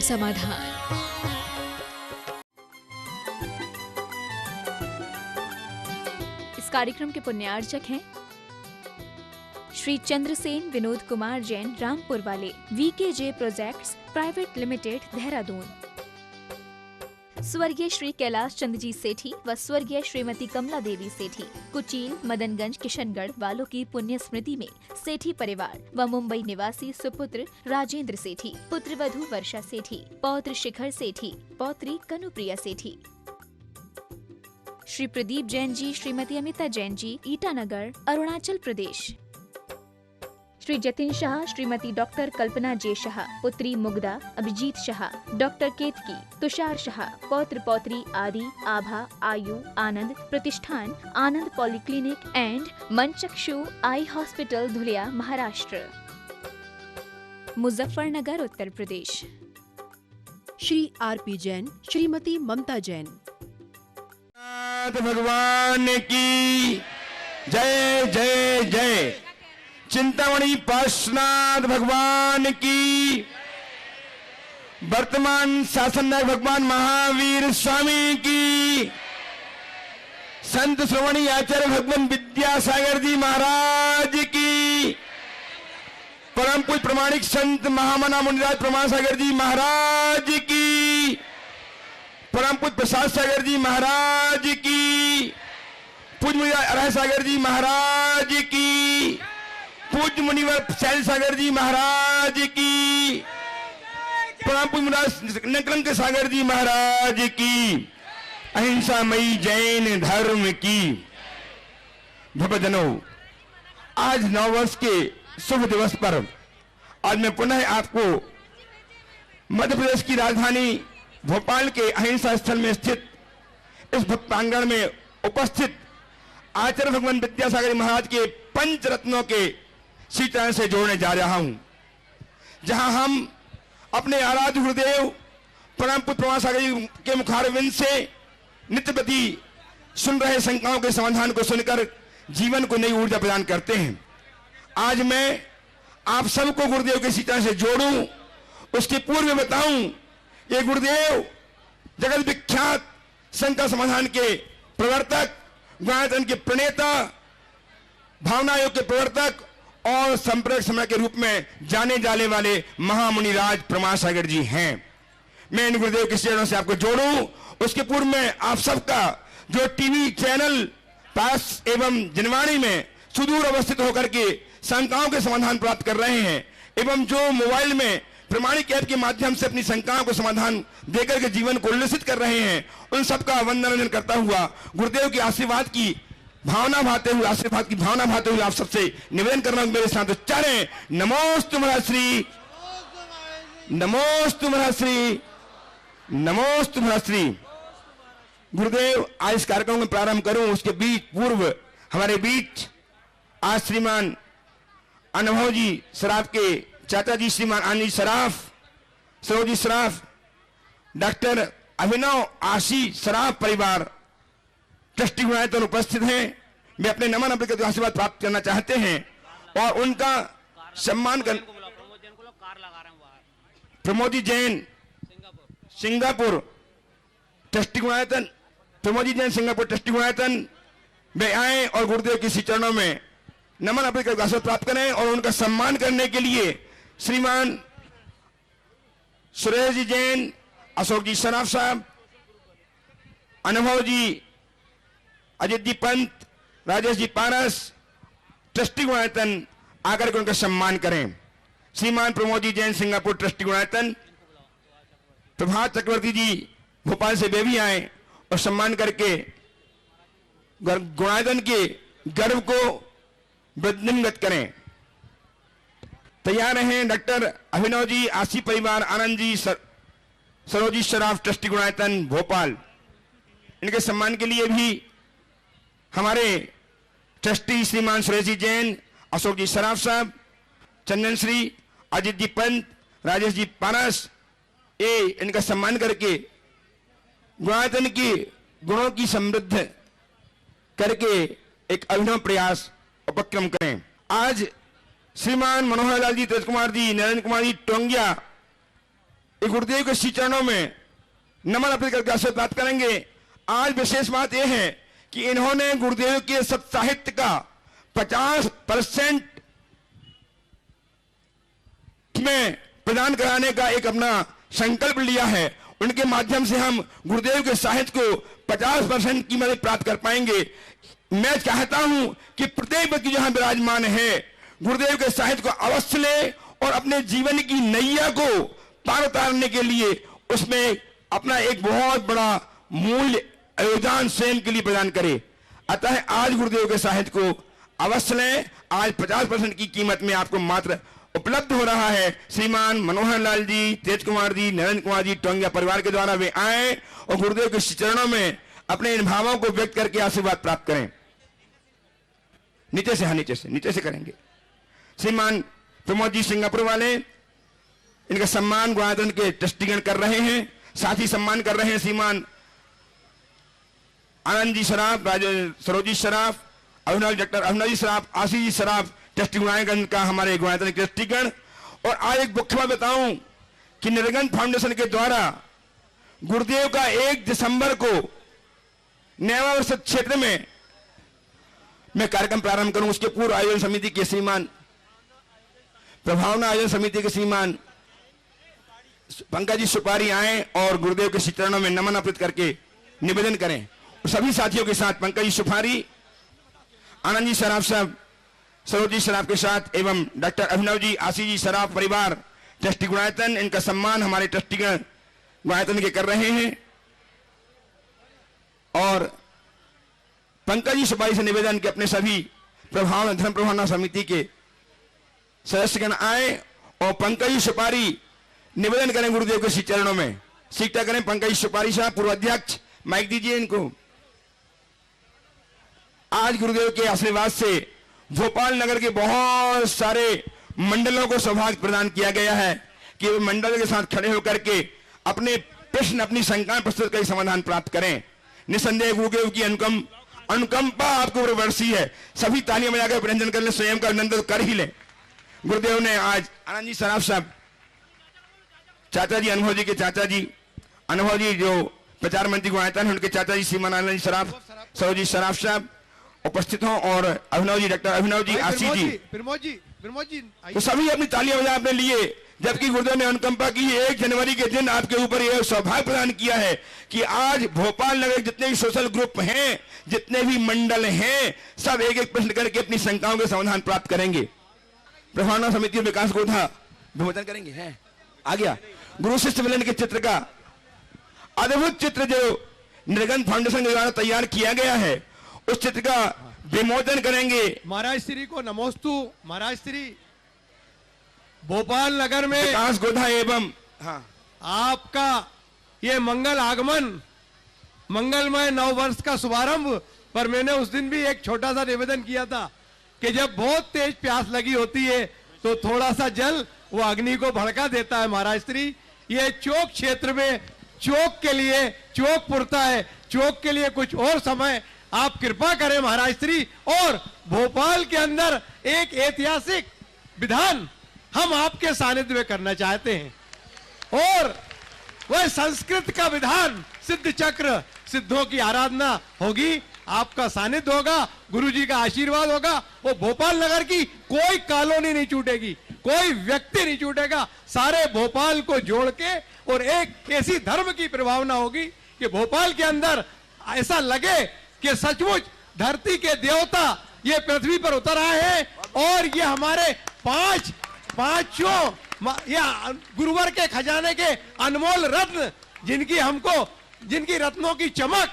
समाधान। इस कार्यक्रम के पुण्यार्चक हैं श्री चंद्रसेन विनोद कुमार जैन, रामपुर वाले, VKJ projects private limited, Dehradun. स्वर्गीय श्री कैलाश चंद्र जी सेठी व स्वर्गीय श्रीमती कमला देवी सेठी, कुचील, मदनगंज, किशनगढ़ वालों की पुण्य स्मृति में सेठी परिवार व मुंबई निवासी सुपुत्र राजेंद्र सेठी, पुत्र वधू वर्षा सेठी, पौत्र शिखर सेठी, पौत्री कनुप्रिया सेठी। श्री प्रदीप जैन जी, श्रीमती अमिता जैन जी, ईटानगर, अरुणाचल प्रदेश। श्री जतिन शाह, श्रीमती डॉक्टर कल्पना जे शाह, पुत्री मुग्धा, अभिजीत शाह, डॉक्टर केतकी, तुषार शाह, पौत्र पौत्री आदि, आभा, आयु, आनंद प्रतिष्ठान, Anand polyclinic and Manchakshu eye hospital, Dhulia, Maharashtra. Muzaffarnagar, Uttar Pradesh. Shri RP Jain, Shrimati Mamta Jain. भगवान की जय जय जय। चिंतामणि पार्श्वनाथ भगवान की, वर्तमान शासन नायक भगवान महावीर स्वामी की, संत श्रोमणी आचार्य भगवान विद्यासागर जी महाराज की, परम पूज्य प्रमाणिक संत महामना मुनिराज प्रमाण सागर जी महाराज की, परम पूज्य प्रसाद सागर जी महाराज की, पूज्य मुनिवर अरह सागर जी महाराज की, पूज्य मुनिवर शैल सागर जी महाराज की, परम पूज्य मुनिवर नकलंक सागर जी महाराज की, अहिंसामयी जैन धर्म की। भक्तजनों, आज नववर्ष के शुभ दिवस पर आज मैं पुनः आपको मध्य प्रदेश की राजधानी भोपाल के अहिंसा स्थल में स्थित इस भक्तांगण में उपस्थित आचार्य भगवान विद्यासागर महाराज के पंच रत्नों के श्रीचरण से जोड़ने जा रहा हूं, जहां हम अपने आराध्य गुरुदेव परम पूज्य प्रमाण सागर जी के मुखारविंद से नित्य प्रति सुन रहे शंकाओं के समाधान को सुनकर जीवन को नई ऊर्जा प्रदान करते हैं। आज मैं आप सबको गुरुदेव के श्रीचरण से जोड़ूं, उसके पूर्व बताऊं, ये गुरुदेव जगत विख्यात शंका समाधान के प्रवर्तक, गुणायतन के प्रणेता, भावना योग के प्रवर्तक और संप्रदाय समय के रूप में जाने जाने वाले महामुनिराज प्रमाण सागर जी हैं। मैं इन गुरुदेव के चरणों से आपको जोड़ूं, उसके पूर्व में आप सबका जो टीवी चैनल पास एवं जनवाणी में सुदूर अवस्थित होकर के शंकाओं के समाधान प्राप्त कर रहे हैं एवं जो मोबाइल में प्रमाणिक ऐप के माध्यम से अपनी शंकाओं को समाधान देकर के जीवन को उल्लसित कर रहे हैं, उन सबका वंदन करता हुआ गुरुदेव के आशीर्वाद की भावना भाते हुए आप सबसे निवेदन करना मेरे साथ उच्चारें, नमोस्तु महर्षि, नमोस्तु महर्षि, नमोस्तु महर्षि। गुरुदेव, आज इस कार्यक्रम में प्रारंभ करूं उसके पूर्व हमारे बीच आज श्रीमान अनुभव जी सराफ के चाचा जी श्रीमान आनंद सराफ, सरोजी सराफ, डॉक्टर अभिनव आशी सराफ परिवार ट्रस्टी गुणायतन उपस्थित हैं। वे अपने नमन अपने आशीर्वाद प्राप्त करना चाहते हैं और उनका सम्मान कर Pramodi Jain Singapore trustee Gunayatan, Pramodi Jain Singapore trustee Gunayatan वे आए और गुरुदेव के श्री चरणों में नमन अपने आशीर्वाद प्राप्त करें और उनका सम्मान करने के लिए श्रीमान सुरेश जी जैन, अशोक जी सराफ साहब, अनुभव जी, अजित जी पंत, राजेश जी पारस, ट्रस्टी गुणायतन आकर के उनका सम्मान करें। श्रीमान प्रमोद जी जैन सिंगापुर ट्रस्टी गुणायतन, प्रभात चक्रवर्ती जी भोपाल से वे भी आए और सम्मान करके गुणायतन के गर्व को वृद्धिंगत करें। तैयार रहें डॉक्टर अभिनव जी, आशी परिवार, आनंद जी, सरोजी शराफ ट्रस्टी गुणायतन भोपाल। इनके सम्मान के लिए भी हमारे ट्रस्टी श्रीमान सुरेश जी जैन, अशोक जी सराफ साहब, चंदन श्री, अजित जी पंत, राजेश जी पारस, ये इनका सम्मान करके गुणायतन के गुणों की समृद्ध करके एक अभिनव प्रयास उपक्रम करें। आज श्रीमान मनोहर लाल जी, तेज कुमार जी, नरेंद्र कुमार जी टोंगिया ये गुरुदेव के श्री चरणों में नमन अर्पित करके आशीर्वाद प्राप्त करेंगे। आज विशेष बात यह है कि इन्होंने गुरुदेव के सत साहित्य का 50% में प्रदान कराने का एक अपना संकल्प लिया है। उनके माध्यम से हम गुरुदेव के साहित्य को 50% की मदद प्राप्त कर पाएंगे। मैं चाहता हूं कि प्रत्येक व्यक्ति जहां विराजमान है गुरुदेव के साहित्य को अवश्य ले और अपने जीवन की नैया को पार उतारने के लिए उसमें अपना एक बहुत बड़ा मूल्य योगदान स्वयं के लिए प्रदान करे। अतः आज गुरुदेव के साहित्य को अवश्य लें। आज 50% की कीमत में आपको मात्र उपलब्ध हो रहा है। श्रीमान मनोहर लाल जी, तेज कुमार जी, नरेंद्र कुमार जी टोंगिया परिवार के द्वारा वे आए और गुरुदेव के चरणों में अपने इन भावों को व्यक्त करके आशीर्वाद प्राप्त करें। नीचे से, हाँ नीचे से करेंगे। श्रीमान प्रमोद जी सिंगापुर वाले, इनका सम्मान गुणायतन के ट्रस्टीगण कर रहे हैं। साथ ही सम्मान कर रहे हैं श्रीमान आनंद जी सराफ, सरोजी सराफ, डॉक्टर अभिनव जी सराफ, आशीष जी सराफ, ट्रस्टी गुणायतन का हमारे गुणायतन के ट्रस्टीगण। और आज एक मुख्य बात बताऊं कि निर्गन फाउंडेशन के द्वारा गुरुदेव का 1 दिसंबर को नयावर्ष क्षेत्र में मैं कार्यक्रम प्रारंभ करूं। उसके पूर्व आयोजन समिति के श्रीमान प्रभावना आयोजन समिति के श्रीमान पंकज जी सुपारी आए और गुरुदेव के चरणों में नमन अर्पित करके निवेदन करें। सभी साथियों के साथ पंकज जी सुपारी, आनंद जी सराफ साहब, सरोजी सराफ के साथ एवं डॉक्टर अभिनव जी, आशीष जी सराफ परिवार, ट्रस्टी गुणायतन, इनका सम्मान हमारे ट्रस्टीगण गुणायतन के कर रहे हैं। और पंकज जी सुपारी से निवेदन कि अपने सभी धर्म प्रभावना समिति के सदस्यगण आए और पंकज जी सुपारी निवेदन करें गुरुदेव के श्री चरणों में। सीखता करें पंकज सुपारी साहब, पूर्व अध्यक्ष, माइक दीजिए इनको। आज गुरुदेव के आशीर्वाद से भोपाल नगर के बहुत सारे मंडलों को सौभाग्य प्रदान किया गया है कि वे मंडल के साथ खड़े होकर के अपने प्रश्न, अपनी शंकाएं प्रस्तुत कर समाधान प्राप्त करें। निसंदेह गुरुदेव की अनुकंपा आपको बरसी है। सभी तालियां बजाकर अभिनंदन कर ले, स्वयं का अभिनंदन कर ही ले। गुरुदेव ने आज आनंद जी सराफ साहब, चाचा जी, अनुभव जी के चाचा जी, अनुभव जी जो प्रचार मंत्री गुणायतन, उनके चाचा जी श्रीमान आनंद जी सराफ, सरोजी सराफ साहब उपस्थित हों और अभिनव जी, डॉक्टर अभिनव जी, आशीष जी, प्रमोद जी, तो सभी अपनी तालियां बजा अपने लिए। जबकि गुरुदेव ने अनुकंपा की 1 जनवरी के दिन आपके ऊपर यह सौभाग्य प्रदान किया है कि आज भोपाल नगर जितने भी सोशल ग्रुप हैं, जितने भी मंडल हैं, सब एक एक प्रश्न करके अपनी शंकाओं के समाधान प्राप्त करेंगे। प्रभावना समिति विकास गोधा विमोचन करेंगे। है आ गया गुरु शिष्य मिलन के चित्र का अद्भुत चित्र जो निर्गन फाउंडेशन के द्वारा तैयार किया गया है, उस चित्र का विमोचन करेंगे। महाराज श्री को नमोस्तु। महाराज श्री, भोपाल नगर में विकास गोधा एवं आपका ये मंगल आगमन, मंगलमय नव वर्ष का शुभारंभ पर मैंने उस दिन भी एक छोटा सा निवेदन किया था कि जब बहुत तेज प्यास लगी होती है तो थोड़ा सा जल वो अग्नि को भड़का देता है। महाराज श्री, ये चौक क्षेत्र में चौक के लिए चौक पुरता है, चौक के लिए कुछ और समय आप कृपा करें महाराज श्री। और भोपाल के अंदर एक ऐतिहासिक विधान हम आपके सानिध्य में करना चाहते हैं और वह संस्कृत का विधान सिद्ध चक्र, सिद्धों की आराधना होगी, आपका सानिध्य होगा, गुरुजी का आशीर्वाद होगा। वो भोपाल नगर की कोई कॉलोनी नहीं छूटेगी, कोई व्यक्ति नहीं छूटेगा, सारे भोपाल को जोड़ के और एक ऐसी धर्म की प्रभावना होगी कि भोपाल के अंदर ऐसा लगे कि सचमुच धरती के देवता ये पृथ्वी पर उतर आए हैं और ये हमारे पांचों या गुरुवर के खजाने के अनमोल रत्न, जिनकी रत्नों की चमक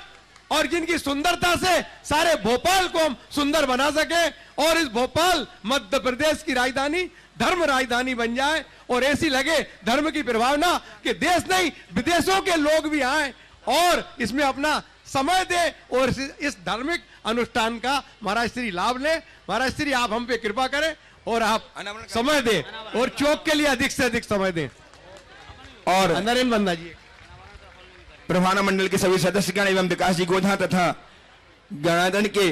और जिनकी सुंदरता से सारे भोपाल को हम सुंदर बना सके और इस भोपाल मध्य प्रदेश की राजधानी, धर्म राजधानी बन जाए और ऐसी लगे धर्म की प्रभावना कि देश नहीं विदेशों के लोग भी आए और इसमें अपना समय दे और इस धार्मिक अनुष्ठान का महाराज श्री लाभ ले। महाराज श्री, आप हम पे कृपा करें और आप समय दें और चौक के लिए अधिक से अधिक समय दें। और नरेंद्र बंदा जी, प्रभावना मंडल के सभी सदस्यगण एवं विकास जी गोधा तथा गणाधन के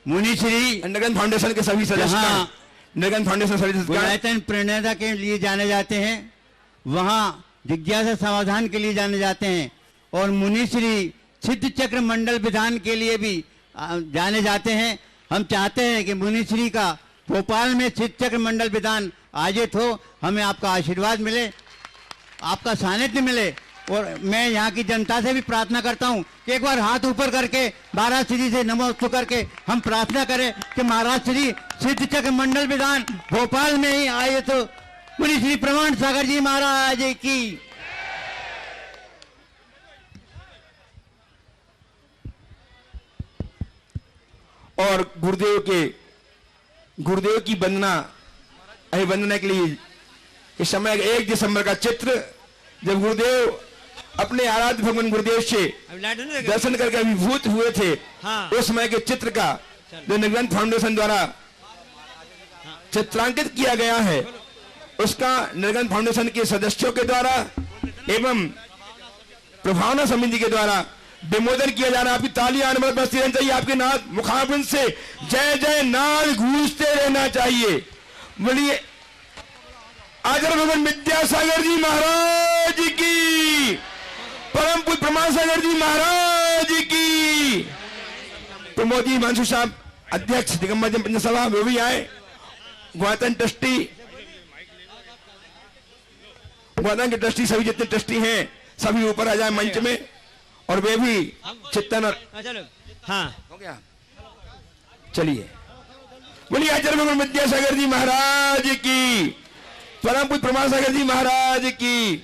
मुनि श्री, निर्गन फाउंडेशन के सभी सदस्य, निर्गन फाउंडेशन सभी गुणायतन प्रणेता के लिए जाने जाते हैं, वहां जिज्ञासा समाधान के लिए जाने जाते हैं और मुनिश्री सिद्ध चक्र मंडल विधान के लिए भी जाने जाते हैं। हम चाहते हैं कि मुनिश्री का भोपाल में सिद्ध चक्र मंडल विधान आयोजित हो, हमें आपका आशीर्वाद मिले, आपका सानिध्य मिले। और मैं यहाँ की जनता से भी प्रार्थना करता हूँ कि एक बार हाथ ऊपर करके महाराज श्री से नमोस्तु करके हम प्रार्थना करें कि महाराज श्री सिद्ध चक्र मंडल विधान भोपाल में ही आए तो मुनि श्री प्रमाण सागर जी महाराज की। और गुरुदेव की वंदना अभिवंदना के लिए इस समय 1 दिसंबर का चित्र, जब गुरुदेव अपने आराध्य भगवान गुरुदेव से दर्शन करके अभिभूत हुए थे, हाँ। उस समय के चित्र का जो निर्ग्रंथ फाउंडेशन द्वारा चित्रांकित किया गया है, उसका निर्ग्रंथ फाउंडेशन के सदस्यों के द्वारा एवं प्रभावना समिति के द्वारा विमोचन किया जा रहा है। आपकी तालियां अनवरत बजती रहनी चाहिए, आपके नाद मुखाबिन से जय जय नाद गूंजते रहना चाहिए। बोलिए आचार्य भगवान विद्यासागर जी महाराज की, परम पूज्य प्रमाण सागर जी महाराज की। प्रमोद जी हिमांशु साहब अध्यक्ष दिगंबर जन पंचायत सभा वो भी आए, ग्वातन ट्रस्टी, ग्वातन के ट्रस्टी सभी जितने ट्रस्टी हैं सभी ऊपर आ जाए मंच में, और वे भी चिंतन हाँ हो गया। चलिए बोलिए आचार्य भगवान विद्यासागर जी महाराज की, परम पूज्य प्रमाण सागर जी महाराज की।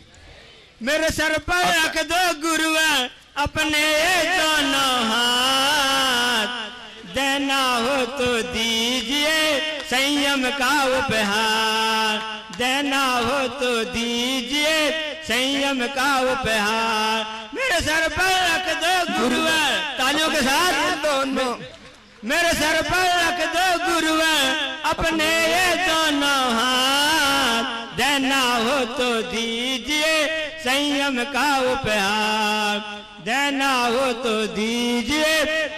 मेरे सर पर रख दो गुरुवर अपने दोनों हाथ, देना हो तो दीजिए संयम का उपहार, देना हो तो दीजिए संयम का उपहार। मेरे सर पर रख दो गुरुवर, तालियों के साथ दोनों, मेरे सर पर रख दो गुरुवर अपने ये दोनों हाथ, देना हो तो दीजिए संयम का उपहार, देना हो तो दीजिए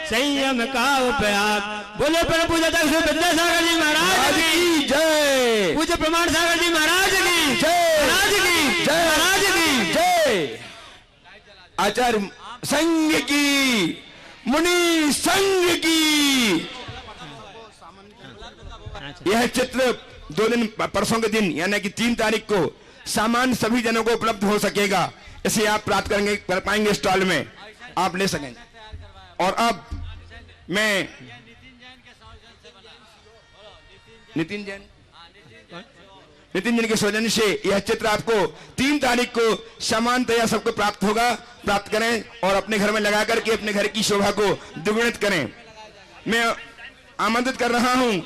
संयम का उपहार। बोले परम पूज्य विद्यासागर जी महाराज की जय, पूज्य प्रमाण सागर जी महाराज की जय, महाराज की जय, महाराज की जय। आचार्य संघ की, मुनि संघ की। यह चित्र 2 दिन परसों के दिन यानी कि 3 तारीख को सामान सभी जनों को उपलब्ध हो सकेगा, इसे आप प्राप्त करेंगे कर पाएंगे, स्टॉल में आप ले सकेंगे। और अब मैं नितिन जैन के सौजन्य से यह चित्र आपको 3 तारीख को सामान्यतया सबको प्राप्त होगा, प्राप्त करें और अपने घर में लगा करके अपने घर की शोभा को द्विगुणित करें। मैं आमंत्रित कर रहा हूं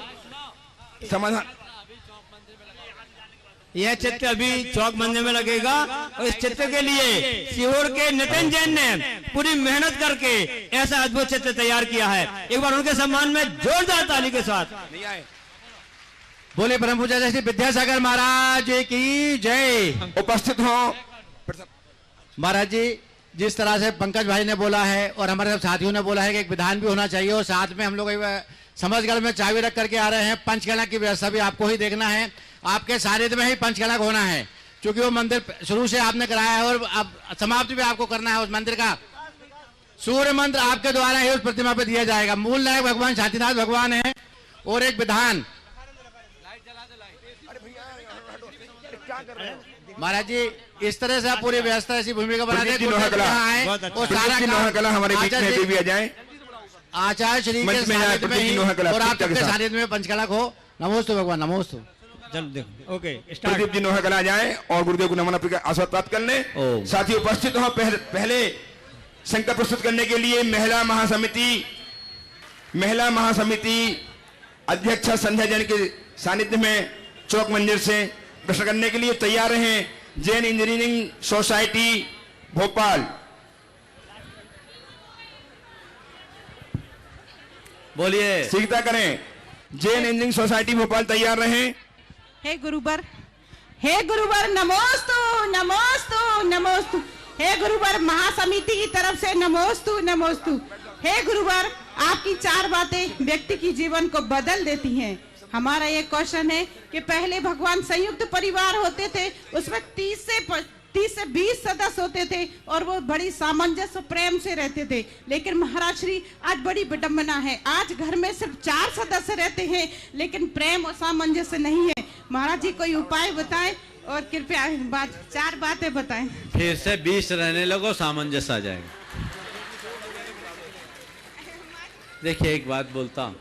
समाधान। यह चित्र अभी चौक मंदिर में लगेगा और इस चित्र के लिए सीहोर के नितिन जैन ने पूरी मेहनत करके ऐसा अद्भुत चित्र तैयार किया है। एक बार उनके सम्मान में जोरदार ताली के साथ बोले परम पूज्य श्री विद्यासागर महाराज की जय। उपस्थित हो महाराज जी, जिस तरह से पंकज भाई ने बोला है और हमारे साथियों ने बोला है कि एक विधान भी होना चाहिए, और साथ में हम लोग समझगढ़ में चाबी रख करके आ रहे हैं। पंचगणा की व्यवस्था भी आपको ही देखना है, आपके सानिध्य में ही पंचगणा होना है, क्योंकि वो मंदिर शुरू से आपने कराया है और अब समाप्ति भी आपको करना है। उस मंदिर का सूर्य मंत्र आपके द्वारा ही उस प्रतिमा पे दिया जाएगा। मूल नायक भगवान शांतिनाथ भगवान है और एक विधान। महाराज जी, इस तरह से आप पूरी व्यवस्था ऐसी भूमिका बना दें हमारे बीच में भी आ जाए। आचार्य श्री के सानिध्य में ही और आप सबके सानिध्य में पंचकला हो। नमोस्तु भगवान, नमोस्तु। ओके, प्रदीप जी नोहा कला जाए और गुरुदेव को नमन अपने आशीर्वाद प्राप्त कर लें। साथी उपस्थित हो। पहले संकल्प प्रस्तुत करने के लिए महिला महासमिति अध्यक्ष संध्या जैन के सानिध्य में चौक मंदिर से प्रश्न करने के लिए तैयार रहे। जैन इंजीनियरिंग सोसाइटी भोपाल, बोलिए, सीखता करें। जैन इंजीनियरिंग सोसाइटी भोपाल तैयार रहे। हे गुरुवर नमोस्तु नमोस्तु नमोस्तु। हे गुरुवर महासमिति की तरफ से नमोस्तु नमोस्तु। हे गुरुवर, आपकी 4 बातें व्यक्ति की जीवन को बदल देती हैं। हमारा ये क्वेश्चन है कि पहले भगवान संयुक्त परिवार होते थे, उसमें 30 से 30 से 20 सदस्य होते थे और वो बड़ी सामंजस्य प्रेम से रहते थे। लेकिन महाराज श्री आज बड़ी विडंबना है, आज घर में सिर्फ 4 सदस्य रहते हैं लेकिन प्रेम और सामंजस्य नहीं है। महाराज जी कोई उपाय बताएं और कृपया 4 बातें बताएं। फिर से 20 रहने लगो, सामंजस्य आ जाएगा। देखिए एक बात बोलता हूं,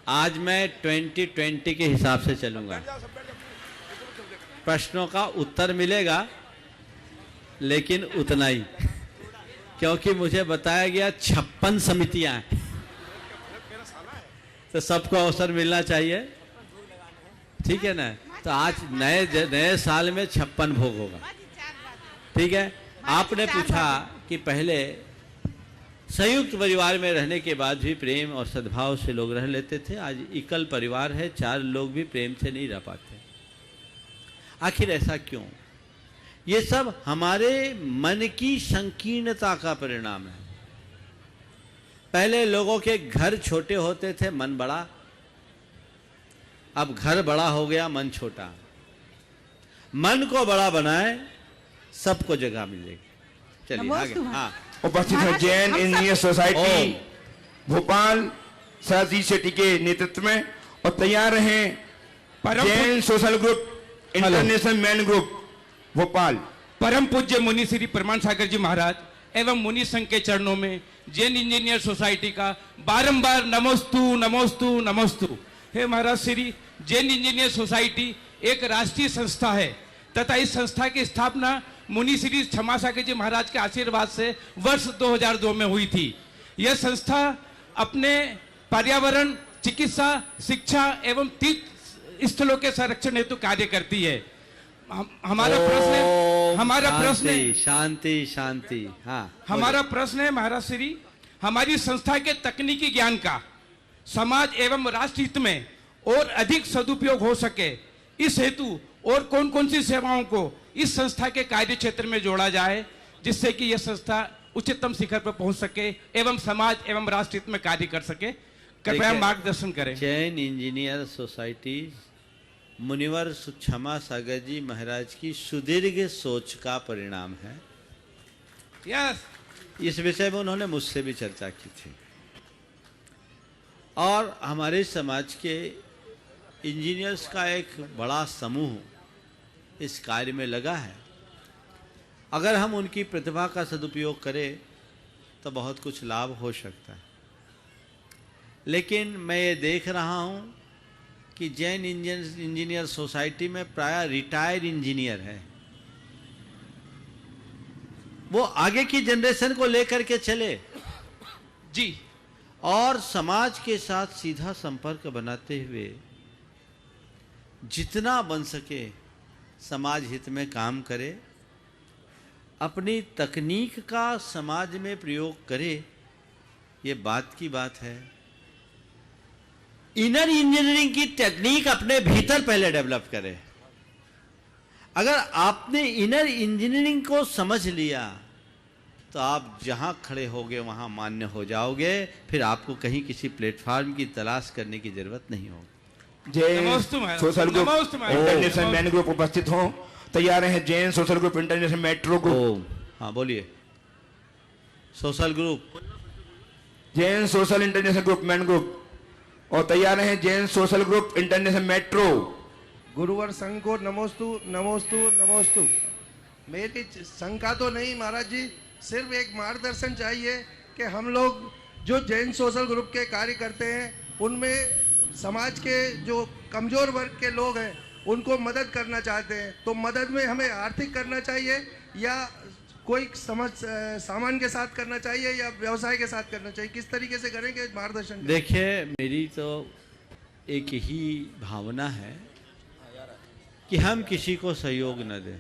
आज मैं 2020 के हिसाब से चलूंगा। प्रश्नों का उत्तर मिलेगा लेकिन उतना ही, क्योंकि मुझे बताया गया 56 समितियां हैं, तो सबको अवसर मिलना चाहिए, ठीक है ना। तो आज नए साल में 56 भोग होगा, ठीक है। आपने पूछा कि पहले संयुक्त परिवार में रहने के बाद भी प्रेम और सद्भाव से लोग रह लेते थे, आज एकल परिवार है, 4 लोग भी प्रेम से नहीं रह पाते। आखिर ऐसा क्यों? ये सब हमारे मन की संकीर्णता का परिणाम है। पहले लोगों के घर छोटे होते थे, मन बड़ा, अब घर बड़ा हो गया, मन छोटा। मन को बड़ा बनाए, सबको जगह मिलेगी। चलिए आगे। हाँ, उपस्थित है जैन इंजीनियर सोसाइटी भोपाल सतीश शेट्टी के नेतृत्व में, और तैयार हैं Jain social group international man group Bhopal. परम पूज्य मुनि श्री प्रमाण सागर जी महाराज एवं मुनि संघ के चरणों में जैन इंजीनियर सोसाइटी का बारंबार नमोस्तु नमोस्तु नमोस्तु। हे महाराज श्री, जैन इंजीनियर सोसाइटी एक राष्ट्रीय संस्था है तथा इस संस्था की स्थापना मुनि श्री क्षमा सागर जी महाराज के आशीर्वाद से वर्ष 2002 में हुई थी। यह संस्था अपने पर्यावरण, चिकित्सा, शिक्षा एवं तीर्थ स्थलों के संरक्षण हेतु कार्य करती है। हमारा प्रश्न है शांति शांति। हाँ, हमारा प्रश्न है महाराज श्री, हमारी संस्था के तकनीकी ज्ञान का समाज एवं राष्ट्र हित में और अधिक सदुपयोग हो सके, इस हेतु और कौन कौन सी सेवाओं को इस संस्था के कार्य क्षेत्र में जोड़ा जाए, जिससे कि यह संस्था उच्चतम शिखर पर पहुंच सके एवं समाज एवं राष्ट्र हित में कार्य कर सके। कृपया मार्गदर्शन करें। जैन इंजीनियर सोसाइटी मुनिवर क्षमा सागर जी महाराज की सुदीर्घ सोच का परिणाम है। यस, इस विषय में उन्होंने मुझसे भी चर्चा की थी, और हमारे समाज के इंजीनियर्स का एक बड़ा समूह इस कार्य में लगा है। अगर हम उनकी प्रतिभा का सदुपयोग करें तो बहुत कुछ लाभ हो सकता है। लेकिन मैं ये देख रहा हूँ कि जैन इंजीनियर सोसाइटी में प्राय रिटायर्ड इंजीनियर है, वो आगे की जनरेशन को लेकर के चले जी, और समाज के साथ सीधा संपर्क बनाते हुए जितना बन सके समाज हित में काम करे, अपनी तकनीक का समाज में प्रयोग करे। ये बात की बात है। इनर इंजीनियरिंग की टेक्निक अपने भीतर पहले डेवलप करें। अगर आपने इनर इंजीनियरिंग को समझ लिया तो आप जहां खड़े होगे वहां मान्य हो जाओगे, फिर आपको कहीं किसी प्लेटफॉर्म की तलाश करने की जरूरत नहीं होगी। Jain social group international man group उपस्थित हो, तैयार हैं Jain social group international metro group. हाँ बोलिए। Social group Jain social international group man group, और तैयार हैं Jain social group international metro. गुरुवर संघ को नमोस्तु नमोस्तु नमोस्तु। मेरी शंका तो नहीं महाराज जी, सिर्फ एक मार्गदर्शन चाहिए कि हम लोग जो जैन सोशल ग्रुप के कार्य करते हैं उनमें समाज के जो कमजोर वर्ग के लोग हैं उनको मदद करना चाहते हैं, तो मदद में हमें आर्थिक करना चाहिए या कोई सामान के साथ करना चाहिए या व्यवसाय के साथ करना चाहिए, किस तरीके से करेंगे मार्गदर्शन? देखिए, मेरी तो एक ही भावना है कि हम किसी को सहयोग न दें।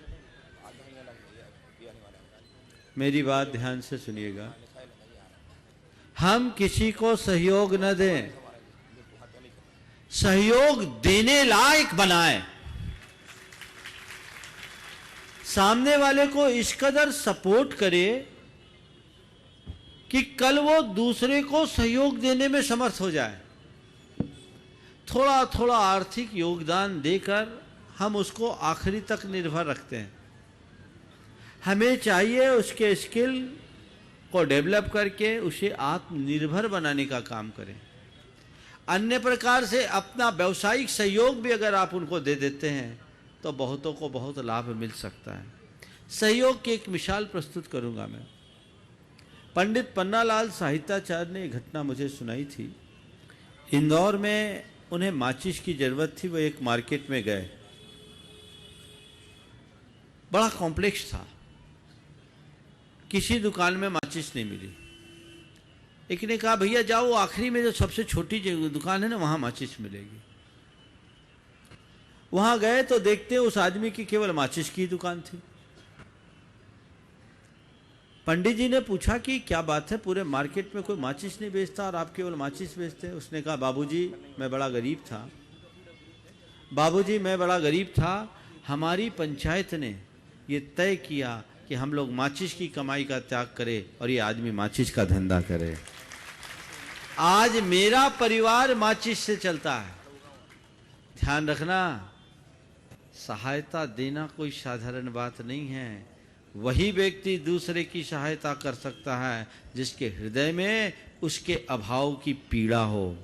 मेरी बात ध्यान से सुनिएगा, हम किसी को सहयोग न दें, सहयोग देने लायक बनाए। सामने वाले को इस कदर सपोर्ट करे कि कल वो दूसरे को सहयोग देने में समर्थ हो जाए। थोड़ा थोड़ा आर्थिक योगदान देकर हम उसको आखिरी तक निर्भर रखते हैं। हमें चाहिए उसके स्किल को डेवलप करके उसे आत्मनिर्भर बनाने का काम करें। अन्य प्रकार से अपना व्यावसायिक सहयोग भी अगर आप उनको दे देते हैं तो बहुतों को बहुत लाभ मिल सकता है। सहयोग की एक मिसाल प्रस्तुत करूंगा मैं। पंडित पन्नालाल साहित्याचार्य ने एक घटना मुझे सुनाई थी। इंदौर में उन्हें माचिस की जरूरत थी। वो एक मार्केट में गए, बड़ा कॉम्प्लेक्स था, किसी दुकान में माचिस नहीं मिली। एक ने कहा भैया जाओ, वो आखिरी में जो सबसे छोटी दुकान है ना, वहां माचिस मिलेगी। वहां गए तो देखते उस आदमी की केवल माचिस की दुकान थी। पंडित जी ने पूछा कि क्या बात है, पूरे मार्केट में कोई माचिस नहीं बेचता और आप केवल माचिस बेचते हैं। उसने कहा बाबूजी मैं बड़ा गरीब था, बाबूजी मैं बड़ा गरीब था। हमारी पंचायत ने ये तय किया कि हम लोग माचिस की कमाई का त्याग करें और ये आदमी माचिस का धंधा करे। आज मेरा परिवार माचिस से चलता है। ध्यान रखना, सहायता देना कोई साधारण बात नहीं है। वही व्यक्ति दूसरे की सहायता कर सकता है जिसके हृदय में उसके अभाव की पीड़ा हो।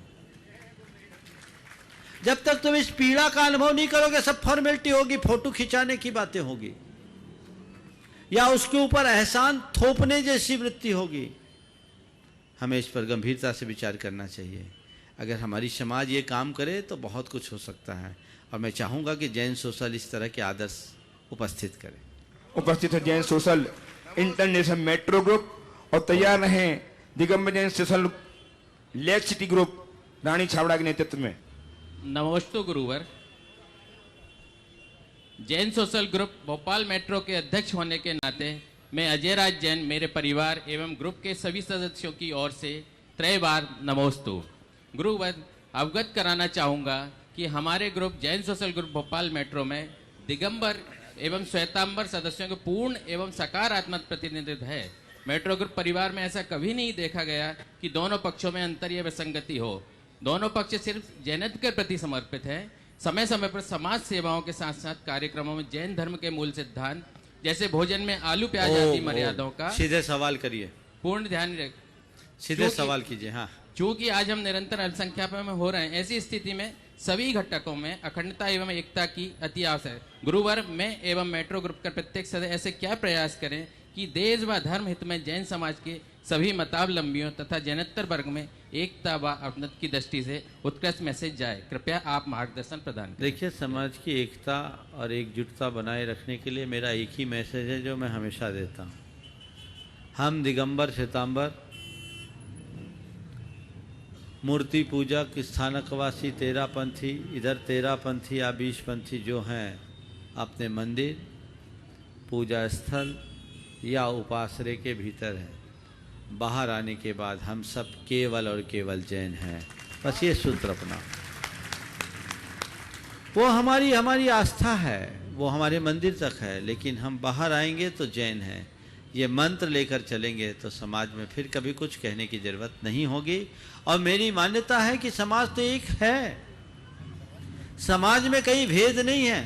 जब तक तुम इस पीड़ा का अनुभव नहीं करोगे, सब फॉर्मेलिटी होगी, फोटो खिंचाने की बातें होगी या उसके ऊपर एहसान थोपने जैसी वृत्ति होगी। हमें इस पर गंभीरता से विचार करना चाहिए। अगर हमारी समाज ये काम करे तो बहुत कुछ हो सकता है। और मैं चाहूंगा कि जैन सोशल इस तरह के आदर्श उपस्थित करें। उपस्थित है Jain social international metro group और तैयार रहें Digambar Jain social lake city group Rani छावड़ा के नेतृत्व में। नमोस्तु गुरुवर। Jain social group Bhopal metro के अध्यक्ष होने के नाते मैं अजय राज जैन मेरे परिवार एवं ग्रुप के सभी सदस्यों की ओर से त्रय बार नमोस्तु। गुरुवर अवगत कराना चाहूँगा कि हमारे group Jain social group Bhopal metro में दिगंबर एवं श्वेतांबर सदस्यों के पूर्ण एवं सकारात्मक प्रतिनिधित्व है। मेट्रो ग्रुप परिवार में ऐसा कभी नहीं देखा गया कि दोनों पक्षों में अंतर या विसंगति हो। दोनों पक्ष सिर्फ जैनत्व के प्रति समर्पित है। समय समय पर समाज सेवाओं के साथ साथ कार्यक्रमों में जैन धर्म के मूल सिद्धांत जैसे भोजन में आलू प्याज आदि मर्यादाओं का सीधे सवाल करिए, पूर्ण ध्यान रख। सीधे सवाल कीजिए। हाँ, चूंकि आज हम निरंतर अल्पसंख्या में हो रहे हैं, ऐसी स्थिति में सभी घटकों में अखंडता एवं एकता की अति आवश्यक है। गुरुवर मैं एवं मेट्रो ग्रुप का प्रत्येक सदस्य ऐसे क्या प्रयास करें कि देश व धर्म हित में जैन समाज के सभी मतावलंबियों तथा जैनोत्तर वर्ग में एकता व अपनत्व की दृष्टि से उत्कृष्ट मैसेज जाए। कृपया आप मार्गदर्शन प्रदान करें। देखिए, समाज की एकता और एकजुटता बनाए रखने के लिए मेरा एक ही मैसेज है जो मैं हमेशा देता हूँ। हम दिगंबर श्वेतांबर मूर्ति पूजक स्थानकवासी 13 पंथी, इधर 13 पंथी या 20 पंथी जो हैं, अपने मंदिर पूजा स्थल या उपाश्रय के भीतर हैं। बाहर आने के बाद हम सब केवल और केवल जैन हैं। बस ये सूत्र अपना, वो हमारी आस्था है, वो हमारे मंदिर तक है, लेकिन हम बाहर आएंगे तो जैन हैं। ये मंत्र लेकर चलेंगे तो समाज में फिर कभी कुछ कहने की जरूरत नहीं होगी। और मेरी मान्यता है कि समाज तो एक है, समाज में कहीं भेद नहीं है,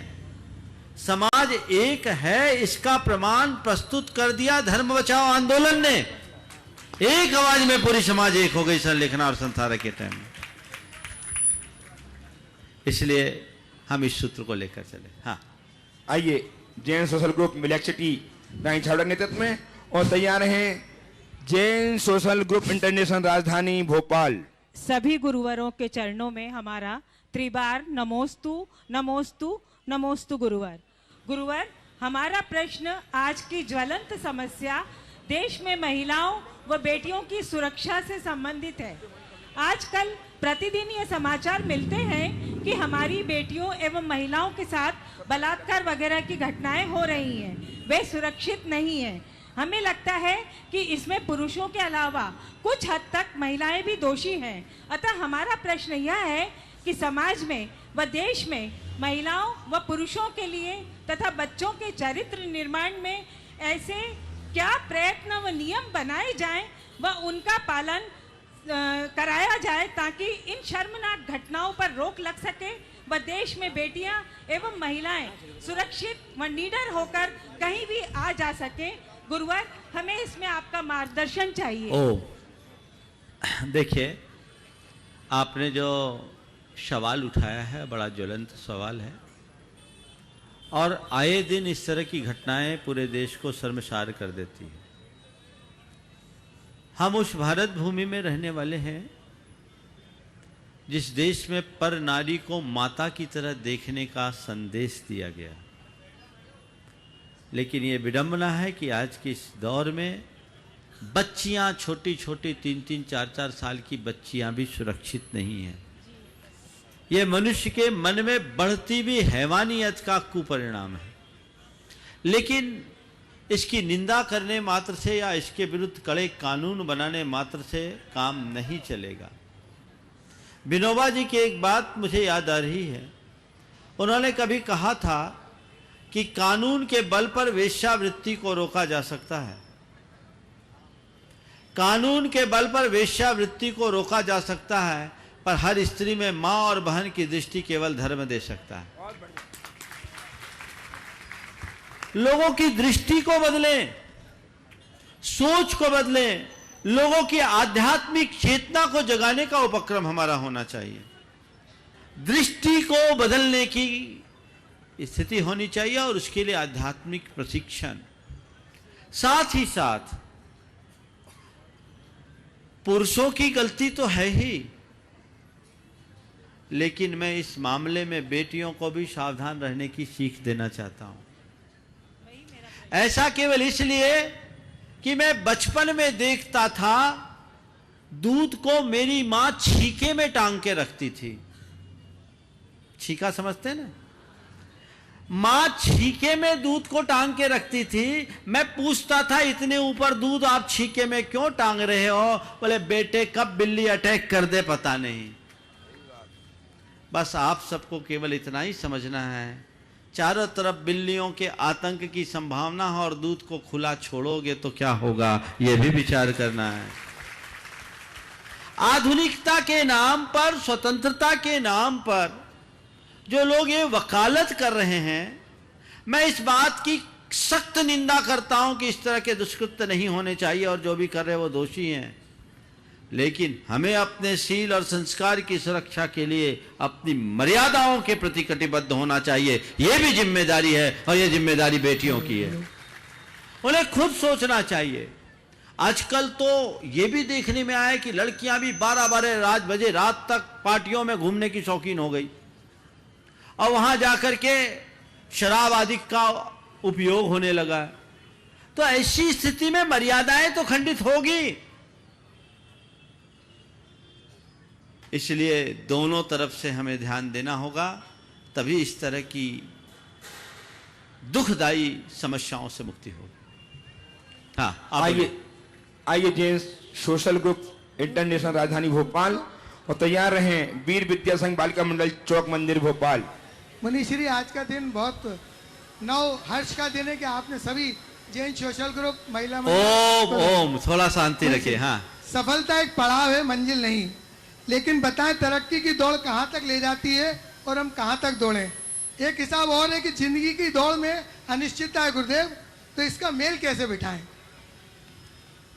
समाज एक है। इसका प्रमाण प्रस्तुत कर दिया धर्म बचाओ आंदोलन ने। एक आवाज में पूरी समाज एक हो गई सन लिखना और संसार के टाइम में। इसलिए हम इस सूत्र को लेकर चले। हाँ, आइए जैन सोशल ग्रुप मिलेक सिटी रानी छावड़ा के नेतृत्व में और तैयार हैं जैन सोशल ग्रुप इंटरनेशनल राजधानी भोपाल। सभी गुरुवरों के चरणों में हमारा त्रिबार नमोस्तु नमोस्तु नमोस्तु गुरुवर। गुरुवर, हमारा प्रश्न आज की ज्वलंत समस्या देश में महिलाओं व बेटियों की सुरक्षा से संबंधित है। आजकल प्रतिदिन ये समाचार मिलते हैं कि हमारी बेटियों एवं महिलाओं के साथ बलात्कार वगैरह की घटनाएं हो रही हैं, वे सुरक्षित नहीं हैं। हमें लगता है कि इसमें पुरुषों के अलावा कुछ हद तक महिलाएं भी दोषी हैं। अतः हमारा प्रश्न यह है कि समाज में व देश में महिलाओं व पुरुषों के लिए तथा बच्चों के चरित्र निर्माण में ऐसे क्या प्रयत्न व नियम बनाए जाएं व उनका पालन कराया जाए ताकि इन शर्मनाक घटनाओं पर रोक लग सके व देश में बेटियां एवं महिलाएं सुरक्षित व निडर होकर कहीं भी आ जा सके। गुरुवर, हमें इसमें आपका मार्गदर्शन चाहिए। देखिए, आपने जो सवाल उठाया है बड़ा ज्वलंत सवाल है और आए दिन इस तरह की घटनाएं पूरे देश को शर्मसार कर देती है। हम उस भारत भूमि में रहने वाले हैं जिस देश में पर नारी को माता की तरह देखने का संदेश दिया गया, लेकिन ये विडंबना है कि आज के इस दौर में बच्चियां, छोटी छोटी 3-3, 4-4 साल की बच्चियां भी सुरक्षित नहीं हैं। ये मनुष्य के मन में बढ़ती हुई हैवानियत का कुपरिणाम है, लेकिन इसकी निंदा करने मात्र से या इसके विरुद्ध कड़े कानून बनाने मात्र से काम नहीं चलेगा। विनोबा जी की एक बात मुझे याद आ रही है। उन्होंने कभी कहा था कि कानून के बल पर वेश्यावृत्ति को रोका जा सकता है। कानून के बल पर वेश्यावृत्ति को रोका जा सकता है, पर हर स्त्री में मां और बहन की दृष्टि केवल धर्म दे सकता है। लोगों की दृष्टि को बदलें, सोच को बदलें, लोगों की आध्यात्मिक चेतना को जगाने का उपक्रम हमारा होना चाहिए। दृष्टि को बदलने की स्थिति होनी चाहिए और उसके लिए आध्यात्मिक प्रशिक्षण, साथ ही साथ पुरुषों की गलती तो है ही, लेकिन मैं इस मामले में बेटियों को भी सावधान रहने की सीख देना चाहता हूं। ऐसा केवल इसलिए कि मैं बचपन में देखता था दूध को मेरी मां छीके में टांग के रखती थी। छीका समझते ना? मां छीके में दूध को टांग के रखती थी। मैं पूछता था इतने ऊपर दूध आप छीके में क्यों टांग रहे हो? बोले बेटे कब बिल्ली अटैक कर दे पता नहीं। बस आप सबको केवल इतना ही समझना है, चारों तरफ बिल्लियों के आतंक की संभावना है और दूध को खुला छोड़ोगे तो क्या होगा, यह भी विचार करना है। आधुनिकता के नाम पर, स्वतंत्रता के नाम पर जो लोग ये वकालत कर रहे हैं, मैं इस बात की सख्त निंदा करता हूं कि इस तरह के दुष्कृत्य नहीं होने चाहिए और जो भी कर रहे हैं वो दोषी हैं। लेकिन हमें अपने शील और संस्कार की सुरक्षा के लिए अपनी मर्यादाओं के प्रति कटिबद्ध होना चाहिए। यह भी जिम्मेदारी है और यह जिम्मेदारी बेटियों की है। उन्हें खुद सोचना चाहिए। आजकल तो यह भी देखने में आया कि लड़कियां भी 12-12 बजे रात तक पार्टियों में घूमने की शौकीन हो गई और वहां जाकर के शराब आदि का उपयोग होने लगा। तो ऐसी स्थिति में मर्यादाएं तो खंडित होगी। इसलिए दोनों तरफ से हमें ध्यान देना होगा, तभी इस तरह की दुखदायी समस्याओं से मुक्ति होगी। हाँ, आइए जेंट्स सोशल ग्रुप इंटरनेशनल राजधानी भोपाल और तैयार रहें वीर विद्या संघ बालिका मंडल चौक मंदिर भोपाल। मनीश्री, आज का दिन बहुत नव हर्ष का दिन है कि आपने सभी जैन सोशल ग्रुप महिला ओम थोड़ा शांति रखिए। हाँ, सफलता एक पड़ाव है, मंजिल नहीं। लेकिन बताएं तरक्की की दौड़ कहां तक ले जाती है और हम कहां तक दौड़ें। एक हिसाब और है कि जिंदगी की दौड़ में अनिश्चितता है गुरुदेव, तो इसका मेल कैसे बिठाएं?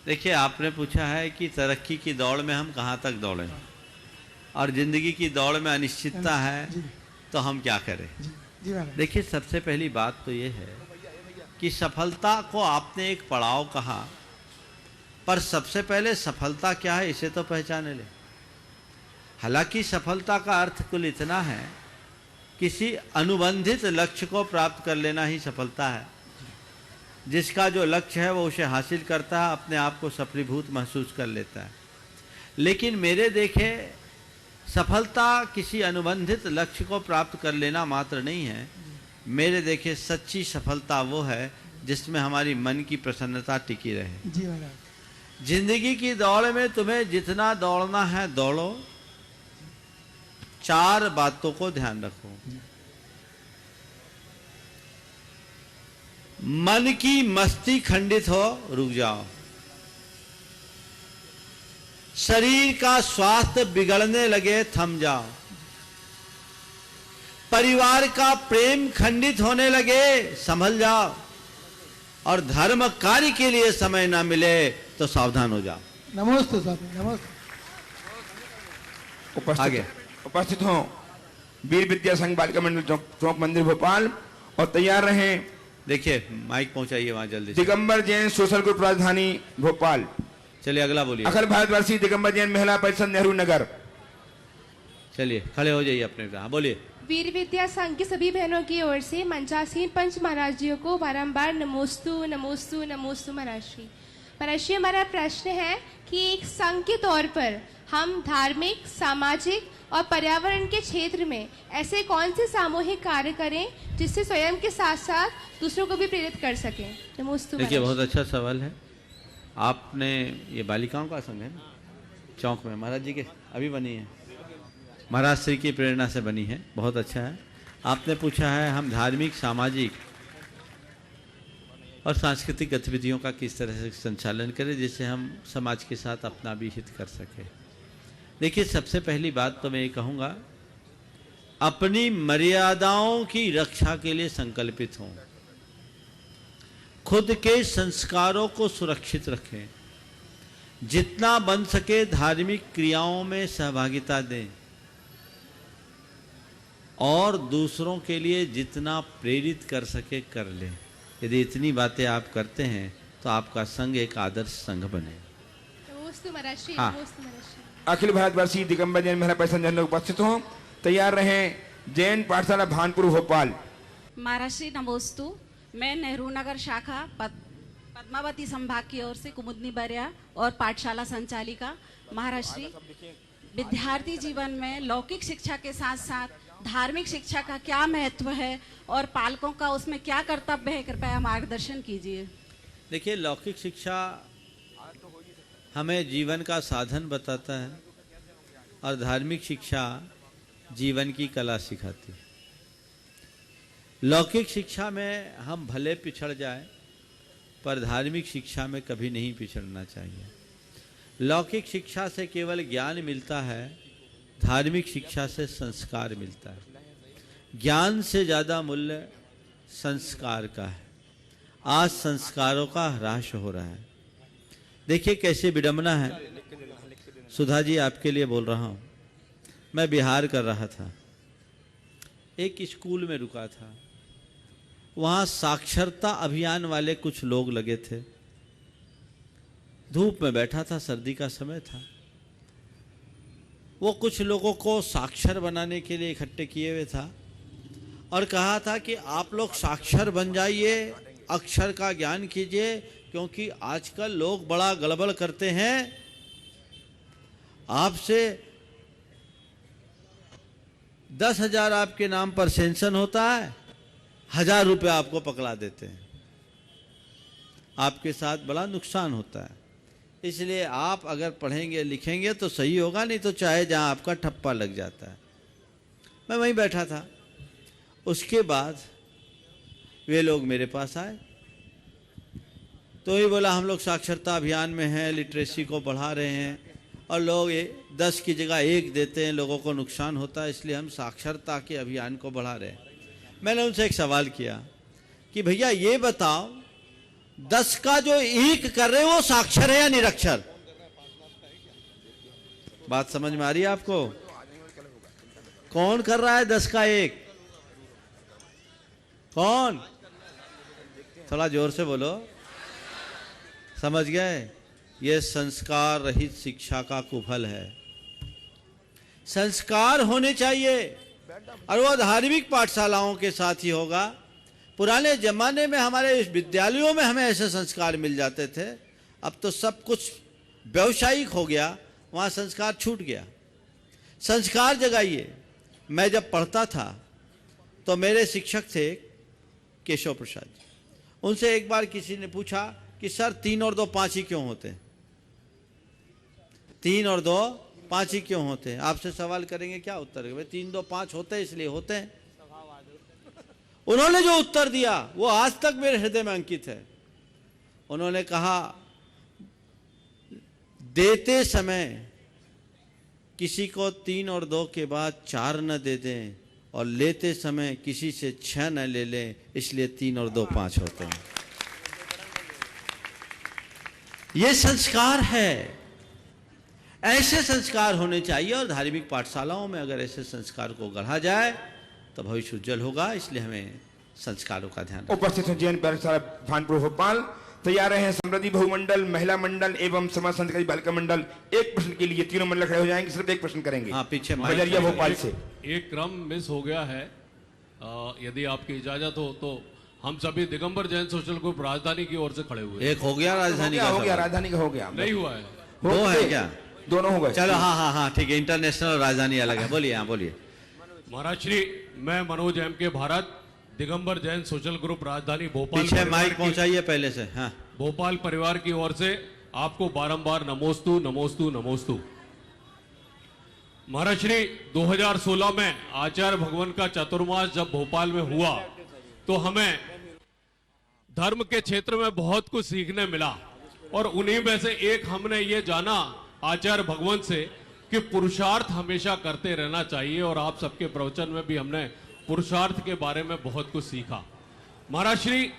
देखिए, आपने पूछा है कि तरक्की की दौड़ में हम कहां तक दौड़ें और जिंदगी की दौड़ में अनिश्चितता है, तो हम क्या करें? देखिए, सबसे पहली बात तो ये है कि सफलता को आपने एक पड़ाव कहा, पर सबसे पहले सफलता क्या है इसे तो पहचाने ले। हालांकि सफलता का अर्थ कुल इतना है, किसी अनुबंधित लक्ष्य को प्राप्त कर लेना ही सफलता है। जिसका जो लक्ष्य है वो उसे हासिल करता है, अपने आप को सफलीभूत महसूस कर लेता है। लेकिन मेरे देखे सफलता किसी अनुबंधित लक्ष्य को प्राप्त कर लेना मात्र नहीं है। मेरे देखे सच्ची सफलता वो है जिसमें हमारी मन की प्रसन्नता टिकी रहे। जी महाराज। जिंदगी की दौड़ में तुम्हें जितना दौड़ना है दौड़ो, 4 बातों को ध्यान रखो। मन की मस्ती खंडित हो, रुक जाओ। शरीर का स्वास्थ्य बिगड़ने लगे, थम जाओ। परिवार का प्रेम खंडित होने लगे, संभल जाओ। और धर्म कार्य के लिए समय ना मिले तो सावधान हो जाओ। नमस्ते स्वामी, नमस्ते। उपस्थित हो वीर विद्या संघ बालिका मंडल चौक मंदिर भोपाल, और तैयार रहें। देखिए माइक पहुंचाइए वहां जल्दी से। दिगंबर जैन सोशल ग्रुप राजधानी भोपाल। चलिए अगला बोलिए। अखिल भारतवर्षीय दिगंबर जैन महिला परिषद नेहरू नगर। चलिए खड़े हो जाइए अपने। हाँ बोलिए। वीर विद्या संघ की सभी बहनों की ओर से मंचासीन पंच महाराज जियों को बारंबार नमोस्तु नमोस्तु नमोस्तु महाराज श्री। महाराज श्री, हमारा प्रश्न है कि एक संघ के तौर पर हम धार्मिक, सामाजिक और पर्यावरण के क्षेत्र में ऐसे कौन से सामूहिक कार्य करें जिससे स्वयं के साथ साथ दूसरों को भी प्रेरित कर सकें? नमोस्तु। देखिए बहुत अच्छा सवाल है। आपने ये बालिकाओं का संघ है ना चौक में, महाराज जी के अभी बनी है, महाराज श्री की प्रेरणा से बनी है, बहुत अच्छा है। आपने पूछा है हम धार्मिक, सामाजिक और सांस्कृतिक गतिविधियों का किस तरह से संचालन करें जिससे हम समाज के साथ अपना भी हित कर सकें। देखिए सबसे पहली बात तो मैं ये कहूँगा, अपनी मर्यादाओं की रक्षा के लिए संकल्पित हों, खुद के संस्कारों को सुरक्षित रखें, जितना बन सके धार्मिक क्रियाओं में सहभागिता दें और दूसरों के लिए जितना प्रेरित कर सके कर लें। यदि इतनी बातें आप करते हैं तो आपका संघ एक आदर्श संघ बने। हाँ। अखिल भारतवर्षीय दिगंबर जैन महिला परिषद जन उपस्थित हो, तैयार रहें। जैन पाठशाला भानपुर भोपाल। महाराज श्री नमोस्तु। मैं नेहरू नगर शाखा पद्मावती संभाग की ओर से कुमुदनी बरिया और पाठशाला संचालिका। महाराज श्री, विद्यार्थी जीवन में लौकिक शिक्षा के साथ साथ धार्मिक शिक्षा का क्या महत्व है और पालकों का उसमें क्या कर्तव्य है, कृपया मार्गदर्शन कीजिए। देखिए लौकिक शिक्षा हमें जीवन का साधन बताता है और धार्मिक शिक्षा जीवन की कला सिखाती है। लौकिक शिक्षा में हम भले पिछड़ जाए पर धार्मिक शिक्षा में कभी नहीं पिछड़ना चाहिए। लौकिक शिक्षा से केवल ज्ञान मिलता है, धार्मिक शिक्षा से संस्कार मिलता है। ज्ञान से ज़्यादा मूल्य संस्कार का है। आज संस्कारों का ह्रास हो रहा है। देखिए कैसे विडंबना है। सुधा जी आपके लिए बोल रहा हूँ। मैं बिहार कर रहा था, एक स्कूल में रुका था, वहाँ साक्षरता अभियान वाले कुछ लोग लगे थे। धूप में बैठा था, सर्दी का समय था। वो कुछ लोगों को साक्षर बनाने के लिए इकट्ठे किए हुए था और कहा था कि आप लोग साक्षर बन जाइए, अक्षर का ज्ञान कीजिए, क्योंकि आजकल लोग बड़ा गड़बड़ करते हैं। आपसे 10,000 आपके नाम पर सेंशन होता है, 1,000 रुपये आपको पकड़ा देते हैं। आपके साथ बड़ा नुकसान होता है। इसलिए आप अगर पढ़ेंगे लिखेंगे तो सही होगा, नहीं तो चाहे जहां आपका ठप्पा लग जाता है। मैं वहीं बैठा था। उसके बाद वे लोग मेरे पास आए तो ही बोला हम लोग साक्षरता अभियान में हैं, लिटरेसी को बढ़ा रहे हैं और लोग 10 की जगह 1 देते हैं, लोगों को नुकसान होता है, इसलिए हम साक्षरता के अभियान को बढ़ा रहे हैं। मैंने उनसे एक सवाल किया कि भैया ये बताओ, 10 का जो 1 कर रहे हो वो साक्षर है या निरक्षर? बात समझ में आ रही है आपको? कौन कर रहा है 10 का 1? कौन? थोड़ा जोर से बोलो। समझ गए? ये संस्कार रहित शिक्षा का कुफल है। संस्कार होने चाहिए और वो धार्मिक पाठशालाओं के साथ ही होगा। पुराने जमाने में हमारे विद्यालयों में हमें ऐसे संस्कार मिल जाते थे। अब तो सब कुछ व्यावसायिक हो गया, वहाँ संस्कार छूट गया। संस्कार जगाइए। मैं जब पढ़ता था तो मेरे शिक्षक थे केशव प्रसाद जी। उनसे एक बार किसी ने पूछा कि सर 3 और 2 5 ही क्यों होते हैं? 3 और 2 5 ही क्यों होते हैं? आपसे सवाल करेंगे क्या उत्तर? भाई 3 2 5 होते हैं इसलिए होते हैं। उन्होंने जो उत्तर दिया वो आज तक मेरे हृदय में अंकित है। उन्होंने कहा देते समय किसी को 3 और 2 के बाद 4 न दे दें और लेते समय किसी से 6 न ले लें, इसलिए 3 और 2 5 होते हैं। ये संस्कार है, ऐसे संस्कार होने चाहिए और धार्मिक पाठशालाओं में अगर ऐसे संस्कार को गढ़ा जाए तो भविष्य उज्जवल होगा। इसलिए हमें संस्कारों का ध्यान उपस्थित हैं जैन पाठशाला भानपुर भोपाल। तैयार हैं समृद्धि बहुमंडल, महिला मंडल एवं समाज संस्कारी बालिका मंडल। एक प्रश्न के लिए तीनों मंडल खड़े हो जाएंगे, सिर्फ एक प्रश्न करेंगे। हाँ, पीछे बजरिया भोपाल से। एक क्रम मिस हो गया है, यदि आपकी इजाजत हो तो हम सभी दिगंबर जैन सोशल ग्रुप राजधानी की ओर से खड़े हुए। एक हो गया राजधानी का, हो गया राजधानी का, हो गया नहीं हुआ है, 2 है क्या? दोनों हो गए। चलो हाँ हाँ हाँ ठीक है, इंटरनेशनल और राजधानी अलग है। बोलिए, हाँ बोलिए। महाराज श्री, मैं मनोज एम के भारत, दिगंबर जैन सोशल ग्रुप राजधानी भोपाल, पीछे माइक पहुंचाइए पहले से। हाँ, भोपाल परिवार की ओर से आपको बारंबार नमोस्तु नमोस्तु नमोस्तु। महाराज श्री, 2016 में आचार्य भगवान का चतुर्मास जब भोपाल में हुआ तो हमें धर्म के क्षेत्र में बहुत कुछ सीखने मिला और उन्हीं में से एक हमने ये जाना आचार्य भगवान से कि पुरुषार्थ हमेशा करते रहना चाहिए, और आप सबके प्रवचन में भी हमने पुरुषार्थ के बारे में बहुत कुछ सीखा। महाराज श्री,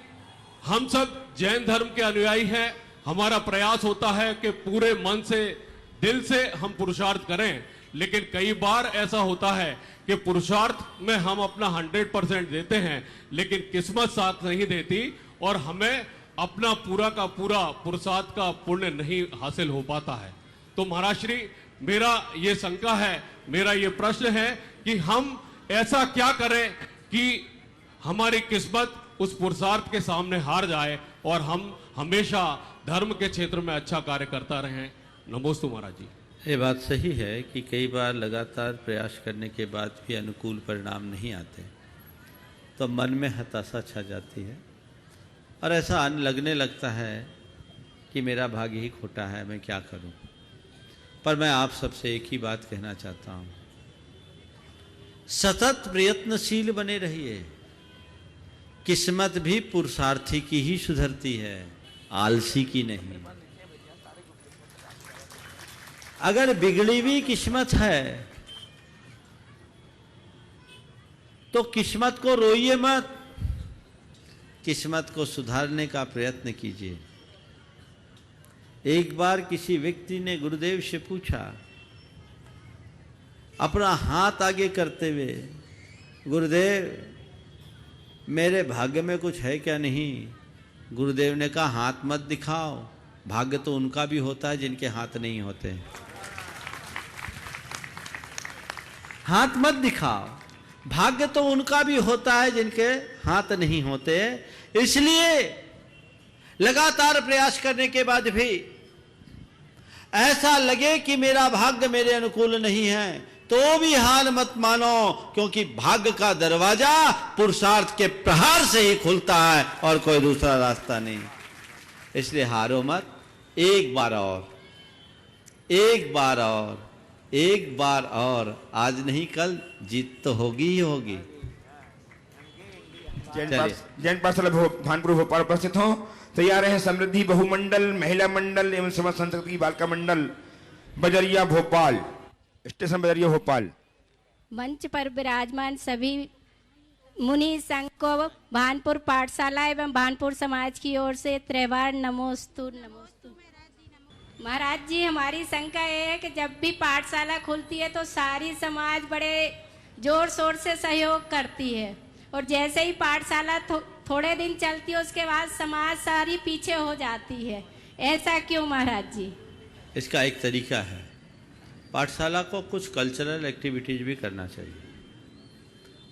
हम सब जैन धर्म के अनुयायी हैं, हमारा प्रयास होता है कि पूरे मन से, दिल से हम पुरुषार्थ करें, लेकिन कई बार ऐसा होता है कि पुरुषार्थ में हम अपना 100% देते हैं लेकिन किस्मत साथ नहीं देती और हमें अपना पूरा का पूरा पुरुषार्थ का पुण्य नहीं हासिल हो पाता है। तो महाराज श्री, मेरा ये शंका है, मेरा ये प्रश्न है कि हम ऐसा क्या करें कि हमारी किस्मत उस पुरुषार्थ के सामने हार जाए और हम हमेशा धर्म के क्षेत्र में अच्छा कार्य करता रहें। नमोस्तु महाराज जी। ये बात सही है कि कई बार लगातार प्रयास करने के बाद भी अनुकूल परिणाम नहीं आते तो मन में हताशा छा जाती है और ऐसा लगने लगता है कि मेरा भाग्य ही खोटा है, मैं क्या करूं। पर मैं आप सबसे एक ही बात कहना चाहता हूं, सतत प्रयत्नशील बने रहिए। किस्मत भी पुरुषार्थी की ही सुधरती है, आलसी की नहीं। अगर बिगड़ी हुई किस्मत है तो किस्मत को रोइए मत, किस्मत को सुधारने का प्रयत्न कीजिए। एक बार किसी व्यक्ति ने गुरुदेव से पूछा, अपना हाथ आगे करते हुए, गुरुदेव मेरे भाग्य में कुछ है क्या नहीं? गुरुदेव ने कहा, हाथ मत दिखाओ, भाग्य तो उनका भी होता है जिनके हाथ नहीं होते। हाथ मत दिखाओ, भाग्य तो उनका भी होता है जिनके हाथ नहीं होते। इसलिए लगातार प्रयास करने के बाद भी ऐसा लगे कि मेरा भाग्य मेरे अनुकूल नहीं है तो भी हार मत मानो, क्योंकि भाग्य का दरवाजा पुरुषार्थ के प्रहार से ही खुलता है और कोई दूसरा रास्ता नहीं। इसलिए हारो मत, एक बार और, एक बार और, एक बार और, आज नहीं कल जीत तो होगी ही होगी। जैन पाठशाला भानपुर भोपाल उपस्थित हो। तैयार हैं समृद्धि बहुमंडल, महिला मंडल एवं समाज संस्कृति बालिका मंडल, बजरिया भोपाल, स्टेशन बजरिया भोपाल। मंच पर विराजमान सभी मुनि संघ को भानपुर पाठशाला एवं भानपुर समाज की ओर से त्रिवार नमोस्तु नमोस्तु। महाराज जी, हमारी शंका है कि जब भी पाठशाला खुलती है तो सारी समाज बड़े जोर शोर से सहयोग करती है और जैसे ही पाठशाला थोड़े दिन चलती है उसके बाद समाज सारी पीछे हो जाती है, ऐसा क्यों महाराज जी? इसका एक तरीका है, पाठशाला को कुछ कल्चरल एक्टिविटीज भी करना चाहिए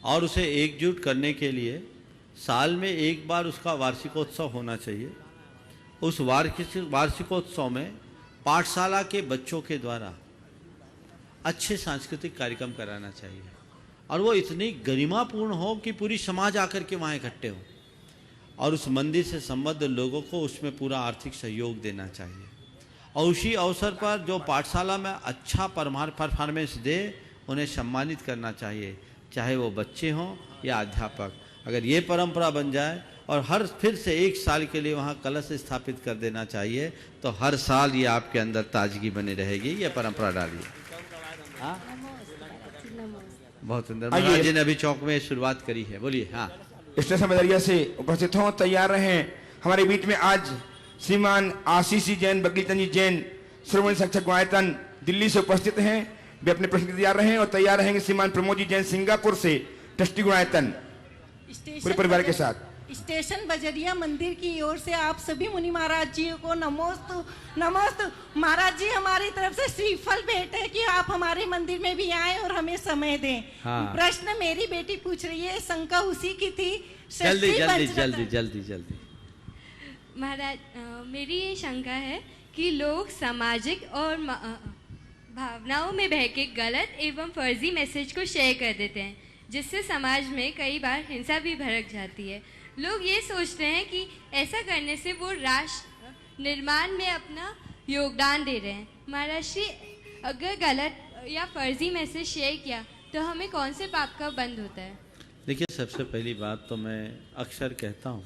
और उसे एकजुट करने के लिए साल में एक बार उसका वार्षिकोत्सव होना चाहिए। उस वार्षिकोत्सव में पाठशाला के बच्चों के द्वारा अच्छे सांस्कृतिक कार्यक्रम कराना चाहिए और वो इतनी गरिमापूर्ण हो कि पूरी समाज आकर के वहाँ इकट्ठे हो और उस मंदिर से संबद्ध लोगों को उसमें पूरा आर्थिक सहयोग देना चाहिए। और उसी अवसर पर जो पाठशाला में अच्छा परफॉर्मेंस दे उन्हें सम्मानित करना चाहिए, चाहे वो बच्चे हों या अध्यापक। अगर ये परंपरा बन जाए और हर फिर से एक साल के लिए वहाँ कलश स्थापित कर देना चाहिए तो हर साल ये आपके अंदर ताजगी बनी रहेगी। ये परंपरा डालिए। बहुत सुंदर। महाराज जी ने अभी चौक में शुरुआत करी है, बोलिए। हाँ, स्टेशन बदरिया से उपस्थित हों, तैयार रहें। हमारे बीच में आज श्रीमान आशीष जी जैन, बगलीचंद जी जैन, श्रोमणी शिक्षक गुणायतन दिल्ली से उपस्थित हैं। वे अपने प्रश्न के तैयार रहें और तैयार रहेंगे श्रीमान प्रमोद जी जैन सिंगापुर से, ट्रस्टी गुणायतन, पूरे परिवार के साथ। स्टेशन बजरिया मंदिर की ओर से आप सभी मुनि महाराज जी को नमोस्तु नमोस्तु। महाराज जी, हमारी तरफ से श्रीफल भेंट है कि आप हमारे मंदिर में भी आए और हमें समय दें। हाँ। प्रश्न मेरी बेटी पूछ रही है, शंका उसी की थी। जल्दी जल्दी जल्दी जल्दी जल्दी। महाराज, मेरी ये शंका है कि लोग सामाजिक और भावनाओं में बहके गलत एवं फर्जी मैसेज को शेयर कर देते हैं, जिससे समाज में कई बार हिंसा भी भड़क जाती है। लोग ये सोचते हैं कि ऐसा करने से वो राष्ट्र निर्माण में अपना योगदान दे रहे हैं। महाराज श्री, अगर गलत या फर्जी मैसेज शेयर किया तो हमें कौन से पाप का बंद होता है? देखिए, सबसे पहली बात तो मैं अक्सर कहता हूँ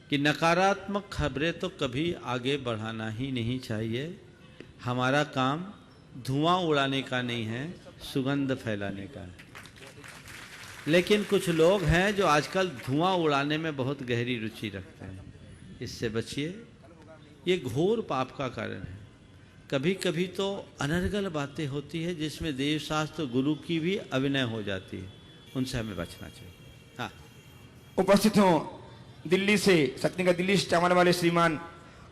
कि नकारात्मक खबरें तो कभी आगे बढ़ाना ही नहीं चाहिए। हमारा काम धुआं उड़ाने का नहीं है, सुगंध फैलाने का है। लेकिन कुछ लोग हैं जो आजकल धुआं उड़ाने में बहुत गहरी रुचि रखते हैं, इससे बचिए। ये घोर पाप का कारण है। कभी कभी तो अनर्गल बातें होती है जिसमें देवशास्त्र गुरु की भी अभिनय हो जाती है, उनसे हमें बचना चाहिए। हाँ, उपस्थित हो दिल्ली से, शक्ति का दिल्ली से चावल वाले श्रीमान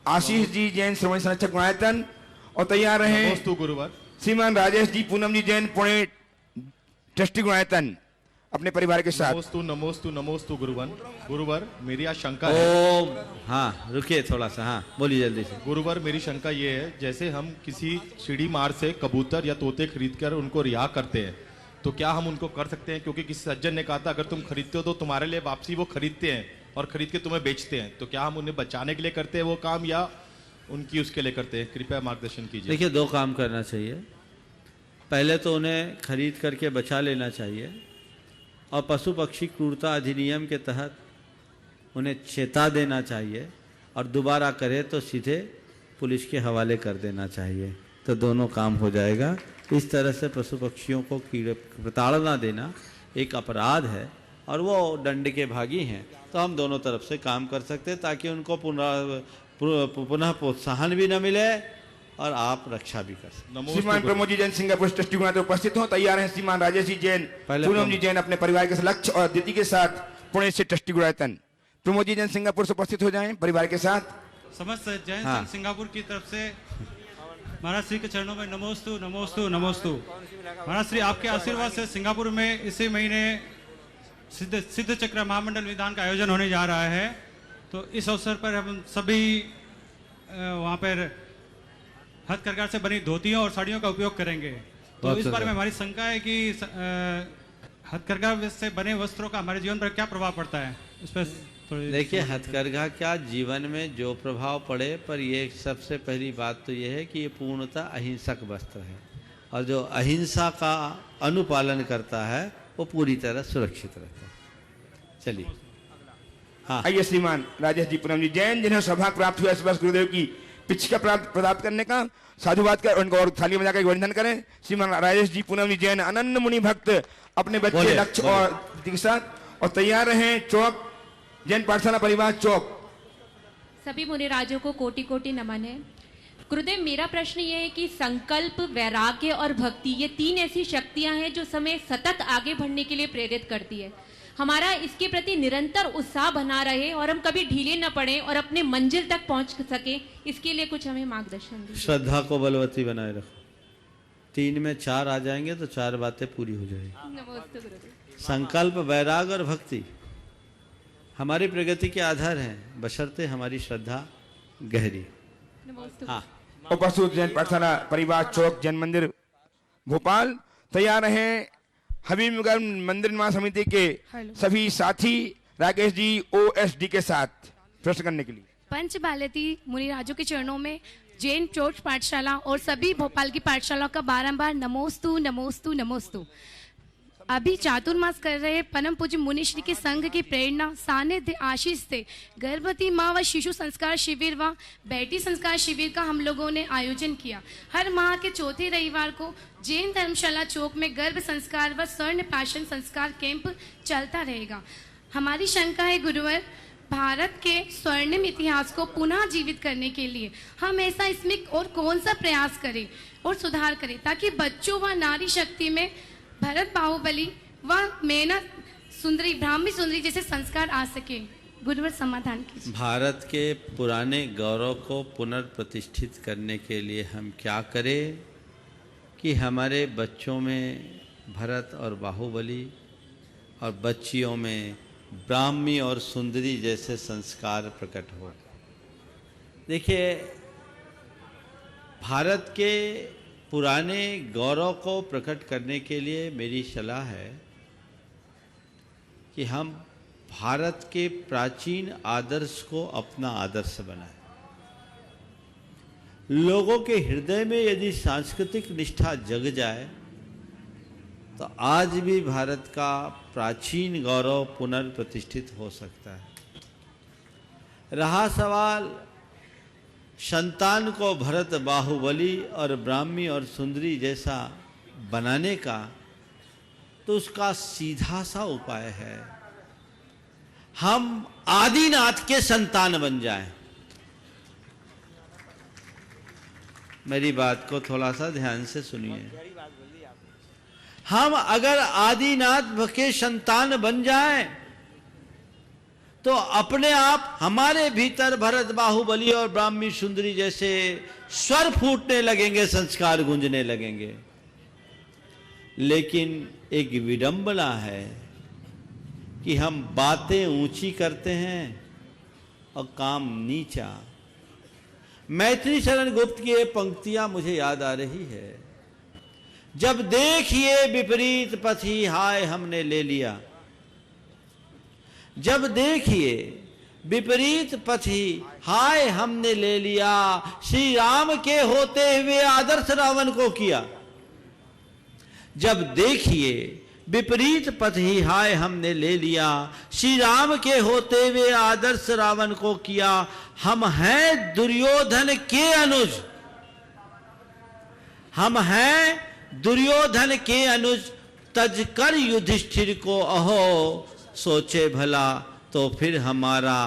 आशीष जी जैन, श्रोमणी संरक्षक गुणायतन, और तैयार रहे गुरुवार श्रीमान राजेश जी पूनम जी जैन, पुणे, ट्रस्टी गुणायतन, अपने परिवार के साथ। नमोस्तु नमोस्तु नमोस्तु गुरुवार, मेरी आज शंका है। हाँ, रुकिए थोड़ा सा। हाँ, बोलिए जल्दी से। गुरुवार, मेरी शंका ये है, जैसे हम किसी सीढ़ी मार से कबूतर या तोते खरीद कर उनको रिहा करते हैं, तो क्या हम उनको कर सकते हैं? क्योंकि किसी सज्जन ने कहा था, अगर तुम खरीदते हो तो तुम्हारे लिए वापसी वो खरीदते हैं और खरीद के तुम्हें बेचते हैं, तो क्या हम उन्हें बचाने के लिए करते हैं वो काम या उनकी उसके लिए करते हैं? कृपया मार्गदर्शन कीजिए। देखिए, दो काम करना चाहिए। पहले तो उन्हें खरीद करके बचा लेना चाहिए, और पशु पक्षी क्रूरता अधिनियम के तहत उन्हें चेता देना चाहिए, और दोबारा करे तो सीधे पुलिस के हवाले कर देना चाहिए, तो दोनों काम हो जाएगा। इस तरह से पशु पक्षियों को प्रताड़ना देना एक अपराध है और वो दंड के भागी हैं, तो हम दोनों तरफ से काम कर सकते हैं ताकि उनको पुनः प्रोत्साहन भी न मिले और आप रक्षा भी कर सकते। श्रीमान प्रमोद जी जैन सिंगापुर ट्रस्टी गुणायतन उपस्थित हो, तैयार हैं श्रीमान राजेश जी जैन, पूनम जी जैन, अपने परिवार के लक्ष्य और अदिति के साथ, पुणे से ट्रस्टी गुणायतन। प्रमोद जी जैन सिंगापुर से उपस्थित हो जाएं परिवार के साथ। समस्त जैन संघ सिंगापुर की तरफ से महाराज श्री के चरणों में नमोस्तु नमोस्तु नमोस्तु। महाराज श्री, आपके आशीर्वाद से सिंगापुर में इसी महीने सिद्ध चक्र महामंडल विधान का आयोजन होने जा रहा है, तो इस अवसर पर हम सभी वहाँ पर हथकरघा से बनी धोतियों और साड़ियों का उपयोग करेंगे। तो इस बारे में हमारी शंका है कि हथकरघा से बने वस्त्रों का हमारे जीवन पर क्या प्रभाव पड़ता है, इस पर थोड़ी। देखिए, हथकरघा क्या जीवन में जो प्रभाव पड़े, पर ये सबसे पहली बात तो ये है कि ये पूर्णतः अहिंसक वस्त्र है, और जो अहिंसा का अनुपालन करता है वो पूरी तरह सुरक्षित रहता है। चलिए। हाँ, आइए श्रीमान राजेश जी पूनम जी जैन, जिन्हें सौभाग्य प्राप्त हुआ इस वर्ष गुरुदेव की पिछका प्राप्त करने का, साधुवाद कर उनको और थाली में जाकर वंदन करें। श्रीमान राजेश जी पूनम जी जैन, अनन्य मुनि भक्त, अपने बच्चे लक्ष्य और के साथ, और तैयार रहे चौक जैन पाठशाला परिवार चौक। सभी मुनि राजों को कोटि कोटि नमन है। गुरुदेव, मेरा प्रश्न ये है कि संकल्प, वैराग्य और भक्ति, ये तीन ऐसी शक्तियां हैं जो हमें सतत आगे बढ़ने के लिए प्रेरित करती है। हमारा इसके प्रति निरंतर उत्साह बना रहे और हम कभी ढीले न पड़े और अपने मंजिल तक पहुंच सके, इसके लिए कुछ हमें मार्गदर्शन दीजिए। श्रद्धा को बलवती बनाए रखो। 3 में 4 आ जाएंगे तो 4 बातें पूरी हो जाएगी। नमस्ते गुरुदेव। संकल्प, वैराग और भक्ति हमारी प्रगति के आधार हैं, बशर्ते हमारी श्रद्धा गहरी। हाँ, उपस्थित जैन पाठशाला परिवार चौक जैन मंदिर भोपाल, तैयार रहे हबीबगंज मंदिर निर्माण समिति के सभी साथी राकेश जी OSD के साथ प्रश्न करने के लिए। पंच बालती मुनि राजों के चरणों में जैन चोट पाठशाला और सभी भोपाल की पाठशालाओं का बारंबार नमोस्तु नमोस्तु नमोस्तु। अभी चातुर्मास कर रहे परम पूज्य मुनिश्री के संघ की प्रेरणा सानिध्य आशीष से गर्भवती माँ व शिशु संस्कार शिविर व बेटी संस्कार शिविर का हम लोगों ने आयोजन किया। हर माह के चौथे रविवार को जैन धर्मशाला चौक में गर्भ संस्कार व स्वर्ण प्राशन संस्कार कैंप चलता रहेगा। हमारी शंका है गुरुवर, भारत के स्वर्णिम इतिहास को पुनः जीवित करने के लिए हम ऐसा इसमें और कौन सा प्रयास करें और सुधार करें ताकि बच्चों व नारी शक्ति में भरत बाहुबली व मेना सुंदरी ब्राह्मी सुंदरी जैसे संस्कार आ सके। गुरुवर समाधान कीजिए। भारत के पुराने गौरव को पुनर्प्रतिष्ठित करने के लिए हम क्या करें कि हमारे बच्चों में भरत और बाहुबली और बच्चियों में ब्राह्मी और सुंदरी जैसे संस्कार प्रकट हो। देखिए, भारत के पुराने गौरव को प्रकट करने के लिए मेरी सलाह है कि हम भारत के प्राचीन आदर्श को अपना आदर्श बनाएं। लोगों के हृदय में यदि सांस्कृतिक निष्ठा जग जाए तो आज भी भारत का प्राचीन गौरव पुनर्प्रतिष्ठित हो सकता है। रहा सवाल संतान को भरत बाहुबली और ब्राह्मी और सुंदरी जैसा बनाने का, तो उसका सीधा सा उपाय है हम आदिनाथ के संतान बन जाएं। मेरी बात को थोड़ा सा ध्यान से सुनिए। हम अगर आदिनाथ के संतान बन जाएं तो अपने आप हमारे भीतर भरत बाहुबली और ब्राह्मी सुंदरी जैसे स्वर फूटने लगेंगे, संस्कार गूंजने लगेंगे। लेकिन एक विडंबना है कि हम बातें ऊंची करते हैं और काम नीचा। मैथिली शरण गुप्त की ये पंक्तियां मुझे याद आ रही है। जब देखिए विपरीत पथी हाय हमने ले लिया, जब देखिए विपरीत पथी हाय हमने ले लिया, श्री राम के होते हुए आदर्श रावण को किया। जब देखिए विपरीत पथी हाय हमने ले लिया, श्री राम के होते हुए आदर्श रावण को किया। हम हैं दुर्योधन के अनुज, हम हैं दुर्योधन के अनुज, तजकर युधिष्ठिर को अहो सोचे भला, तो फिर हमारा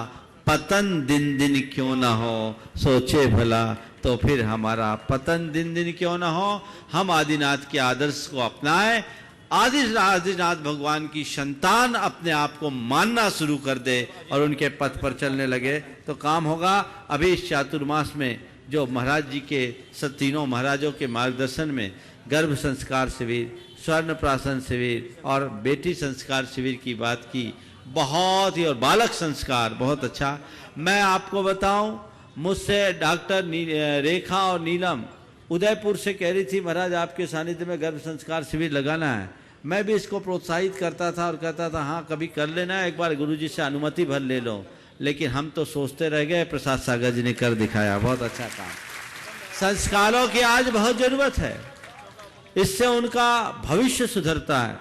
पतन दिन दिन क्यों ना हो। सोचे भला तो फिर हमारा पतन दिन दिन क्यों ना हो। हम आदिनाथ के आदर्श को अपनाएं, आदिनाथ भगवान की संतान अपने आप को मानना शुरू कर दे और उनके पथ पर चलने लगे तो काम होगा। अभी इस चातुर्मास में जो महाराज जी के तीनों महाराजों के मार्गदर्शन में गर्भ संस्कार शिविर, स्वर्ण प्राशन शिविर और बेटी संस्कार शिविर की बात की, बहुत ही, और बालक संस्कार बहुत अच्छा। मैं आपको बताऊं, मुझसे डॉक्टर रेखा और नीलम उदयपुर से कह रही थी महाराज आपके सानिध्य में गर्भ संस्कार शिविर लगाना है। मैं भी इसको प्रोत्साहित करता था और कहता था हाँ कभी कर लेना, एक बार गुरुजी से अनुमति भर ले लो। लेकिन हम तो सोचते रह गए, प्रसाद सागर जी ने कर दिखाया, बहुत अच्छा काम। संस्कारों की आज बहुत जरूरत है, इससे उनका भविष्य सुधरता है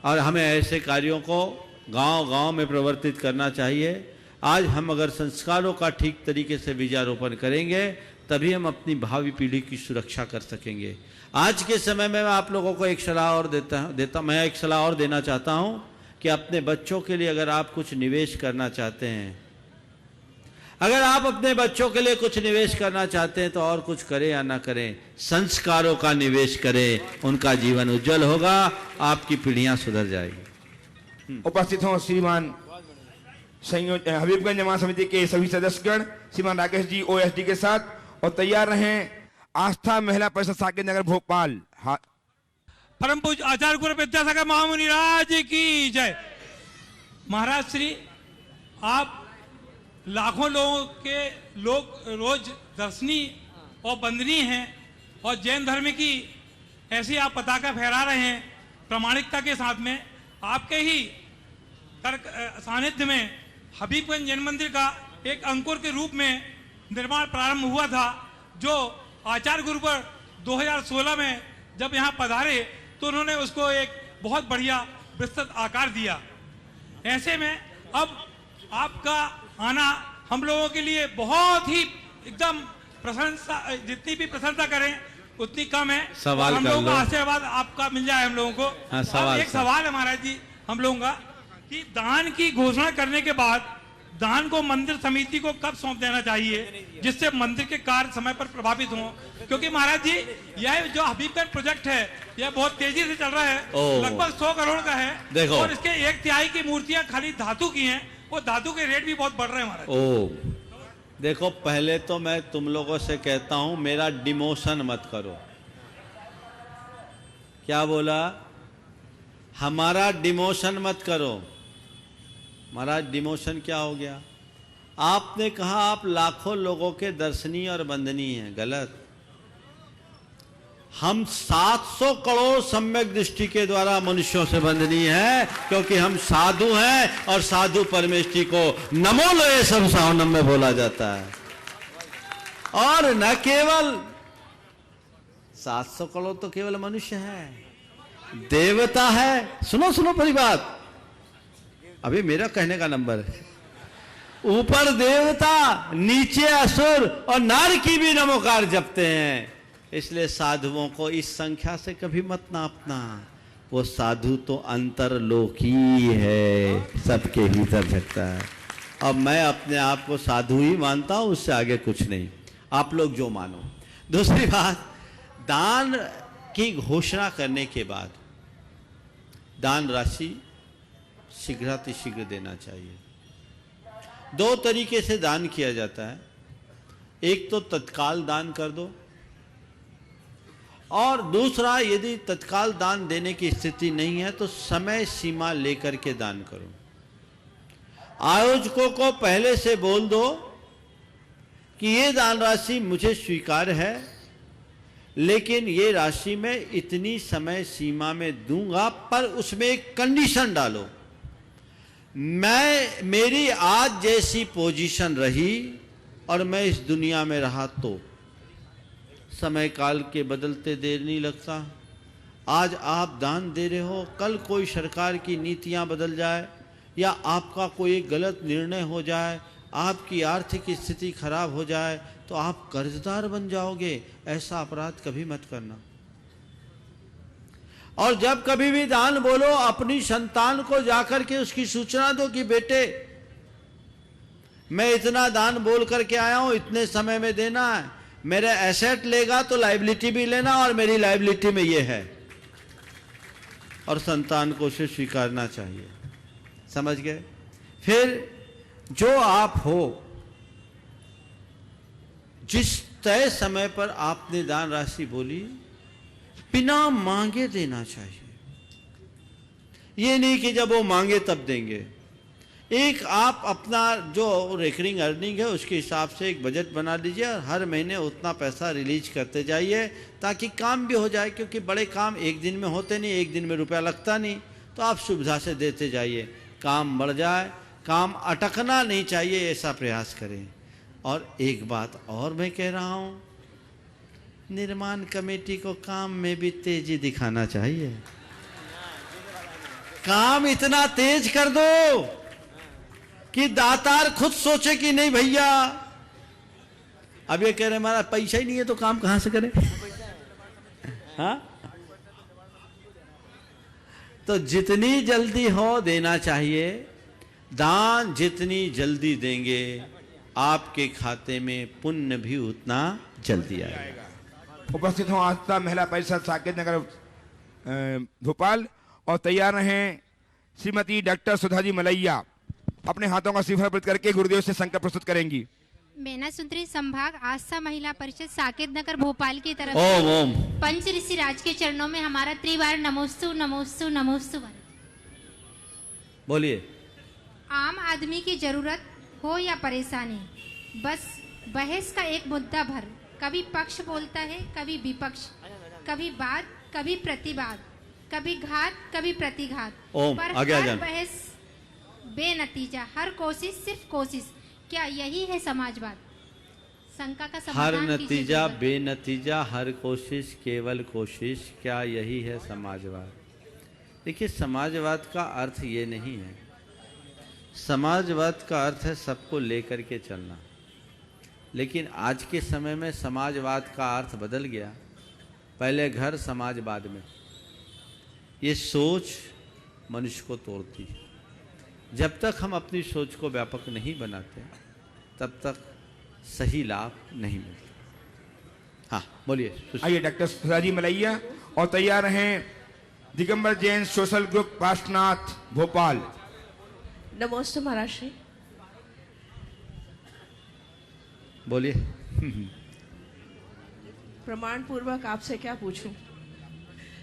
और हमें ऐसे कार्यों को गांव-गांव में प्रवर्तित करना चाहिए। आज हम अगर संस्कारों का ठीक तरीके से बीजारोपण करेंगे तभी हम अपनी भावी पीढ़ी की सुरक्षा कर सकेंगे। आज के समय में मैं आप लोगों को एक सलाह और मैं एक सलाह और देना चाहता हूं कि अपने बच्चों के लिए अगर आप कुछ निवेश करना चाहते हैं, अगर आप अपने बच्चों के लिए कुछ निवेश करना चाहते हैं तो और कुछ करें या ना करें, संस्कारों का निवेश करें, उनका जीवन उज्जवल होगा, आपकी पीढ़ियां सुधर जाएगी। उपस्थित हों श्रीमान हबीबगंज महासमिति के सभी सदस्यगण, श्रीमान राकेश जी ओएसडी के साथ, और तैयार रहें आस्था महिला परिषद साकेत नगर भोपाल। परम पूज्य आचार्य गुरु विद्यासागर महामुनि राज की जय। महाराज श्री, आप लाखों लोगों के रोज दर्शनीय और वंदनीय हैं और जैन धर्म की ऐसी आप पताका फहरा रहे हैं प्रामाणिकता के साथ में। आपके ही सानिध्य में हबीबगंज जैन मंदिर का एक अंकुर के रूप में निर्माण प्रारंभ हुआ था, जो आचार्य गुरुवर 2016 में जब यहाँ पधारे तो उन्होंने उसको एक बहुत बढ़िया विस्तृत आकार दिया। ऐसे में अब आपका आना हम लोगों के लिए बहुत ही एकदम प्रशंसा, जितनी भी प्रशंसा करें उतनी कम है। सवाल हम कर लोगों लो। का आशीर्वाद आपका मिल जाए हम लोगों को। हाँ, अब सवाल एक सवाल है महाराज जी हम लोगों का कि दान की घोषणा करने के बाद दान को मंदिर समिति को कब सौंप देना चाहिए जिससे मंदिर के कार्य समय पर प्रभावित हों? क्योंकि महाराज जी यह जो हबीबगंज प्रोजेक्ट है यह बहुत तेजी से चल रहा है, लगभग 100 करोड़ का है। देखो। और इसके 1/3 की मूर्तियां खाली धातु की हैं, वो धातु के रेट भी बहुत बढ़ रहे हैं महाराज। देखो, पहले तो मैं तुम लोगों से कहता हूं मेरा डिमोशन मत करो। क्या बोला? हमारा डिमोशन मत करो। महाराज डिमोशन क्या हो गया? आपने कहा आप लाखों लोगों के दर्शनीय और वंदनीय हैं, गलत। हम 700 करोड़ सम्यक दृष्टि के द्वारा मनुष्यों से वंदनीय है, क्योंकि हम साधु हैं और साधु परमेष्टि को नमो लोए सब सावनम में बोला जाता है। और न केवल 700 करोड़ तो केवल मनुष्य है, देवता है। सुनो सुनो परी बात, अभी मेरा कहने का नंबर है। ऊपर देवता, नीचे असुर और नार की भी नमोकार जपते हैं। इसलिए साधुओं को इस संख्या से कभी मत नापना। वो साधु तो अंतरलोकी है, सबके भीतर झकता है। अब मैं अपने आप को साधु ही मानता हूं, उससे आगे कुछ नहीं, आप लोग जो मानो। दूसरी बात, दान की घोषणा करने के बाद दान राशि शीघ्रातिशीघ्र देना चाहिए। 2 तरीके से दान किया जाता है। एक तो तत्काल दान कर दो, और दूसरा यदि तत्काल दान देने की स्थिति नहीं है तो समय सीमा लेकर के दान करो। आयोजकों को पहले से बोल दो कि ये दान राशि मुझे स्वीकार है, लेकिन ये राशि मैं इतनी समय सीमा में दूंगा, पर उसमें एक कंडीशन डालो। मेरी आज जैसी पोजीशन रही और मैं इस दुनिया में रहा तो समय काल के बदलते देर नहीं लगता। आज आप दान दे रहे हो, कल कोई सरकार की नीतियां बदल जाए या आपका कोई गलत निर्णय हो जाए, आपकी आर्थिक स्थिति खराब हो जाए तो आप कर्जदार बन जाओगे। ऐसा अपराध कभी मत करना। और जब कभी भी दान बोलो, अपनी संतान को जाकर के उसकी सूचना दो कि बेटे मैं इतना दान बोल करके आया हूं, इतने समय में देना है। मेरे एसेट लेगा तो लायबिलिटी भी लेना, और मेरी लायबिलिटी में ये है। और संतान को उसे स्वीकारना चाहिए। समझ गए? फिर जो आप हो, जिस तय समय पर आपने दान राशि बोली, बिना मांगे देना चाहिए। ये नहीं कि जब वो मांगे तब देंगे। एक आप अपना जो रिकरिंग अर्निंग है उसके हिसाब से एक बजट बना लीजिए और हर महीने उतना पैसा रिलीज करते जाइए, ताकि काम भी हो जाए। क्योंकि बड़े काम एक दिन में होते नहीं, एक दिन में रुपया लगता नहीं, तो आप सुविधा से देते जाइए, काम बढ़ जाए। काम अटकना नहीं चाहिए, ऐसा प्रयास करें। और एक बात और मैं कह रहा हूं, निर्माण कमेटी को काम में भी तेजी दिखाना चाहिए। काम इतना तेज कर दो कि दातार खुद सोचे कि नहीं भैया, अब ये कह रहे हमारा पैसा ही नहीं है तो काम कहां से करें। हाँ, तो जितनी जल्दी हो देना चाहिए। दान जितनी जल्दी देंगे आपके खाते में पुण्य भी उतना जल्दी आएगा। उपस्थित हो आस्था महिला परिषद साकेत नगर भोपाल, और तैयार रहें श्रीमती डॉक्टर सुधा जी मलैया अपने हाथों का श्रीफल अर्पित करके गुरुदेव से संकल्प प्रस्तुत करेंगी। मैना सुंदरी संभाग आस्था महिला परिषद साकेत नगर भोपाल की तरफ ओम ओम पंच ऋषि राज के चरणों में हमारा त्रिवार नमोस्तु नमोस्तु नमोस्तु। बोलिए। आम आदमी की जरूरत हो या परेशानी, बस बहस का एक मुद्दा भर। कभी पक्ष बोलता है, कभी विपक्ष, कभी वाद, कभी प्रतिवाद, कभी घात, कभी प्रतिघात, पर हर बहस बेनतीजा, हर कोशिश सिर्फ कोशिश। क्या यही है समाजवाद? शंका का समाधान हर नतीजा बेनतीजा, हर कोशिश केवल कोशिश, क्या यही है समाजवाद? देखिए, समाजवाद का अर्थ ये नहीं है। समाजवाद का अर्थ है सबको लेकर के चलना। लेकिन आज के समय में समाजवाद का अर्थ बदल गया। पहले घर, समाज बाद में। ये सोच मनुष्य को तोड़ती है। जब तक हम अपनी सोच को व्यापक नहीं बनाते तब तक सही लाभ नहीं मिलता। हाँ, बोलिए। आइए डॉक्टर सुधाजी मलैया, और तैयार हैं दिगंबर जैन सोशल ग्रुप पार्श्वनाथ भोपाल। नमस्ते महाराज श्री। बोलिए। प्रमाण पूर्वक आपसे क्या पूछूं,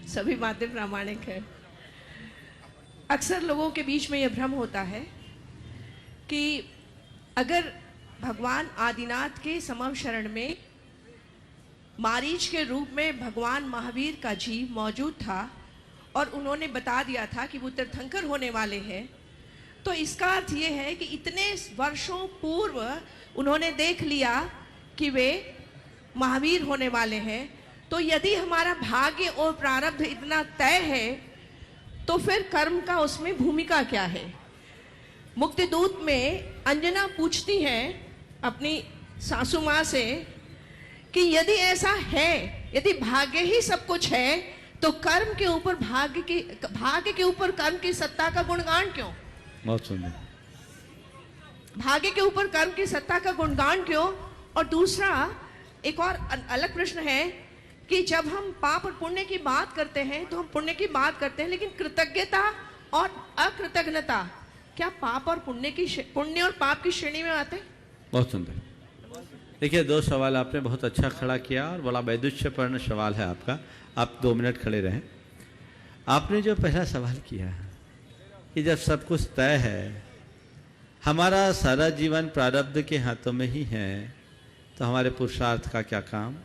सभी बातें प्रामाणिक है। अक्सर लोगों के बीच में यह भ्रम होता है कि अगर भगवान आदिनाथ के समव शरण में मारीच के रूप में भगवान महावीर का जीव मौजूद था और उन्होंने बता दिया था कि वो तीर्थंकर होने वाले हैं, तो इसका अर्थ ये है कि इतने वर्षों पूर्व उन्होंने देख लिया कि वे महावीर होने वाले हैं। तो यदि हमारा भाग्य और प्रारब्ध इतना तय है तो फिर कर्म का उसमें भूमिका क्या है। मुक्ति दूत में अंजना पूछती हैं अपनी सासू माँ से कि यदि ऐसा है, यदि भाग्य ही सब कुछ है, तो कर्म के ऊपर भाग्य के ऊपर कर्म की सत्ता का गुणगान क्यों? बहुत सुंदर। भाग्य के ऊपर कर्म की सत्ता का गुणगान क्यों? और दूसरा एक और अलग प्रश्न है कि जब हम पाप और पुण्य की बात करते हैं तो हम पुण्य की बात करते हैं, लेकिन कृतज्ञता और अकृतज्ञता क्या पाप और पुण्य और पाप की श्रेणी में आते हैं? बहुत सुंदर। देखिए, दो सवाल आपने बहुत अच्छा खड़ा किया और बड़ा वैदुष्यपूर्ण सवाल है आपका। आप 2 मिनट खड़े रहें। आपने जो पहला सवाल किया है कि जब सब कुछ तय है, हमारा सारा जीवन प्रारब्ध के हाथों में ही है, तो हमारे पुरुषार्थ का क्या काम?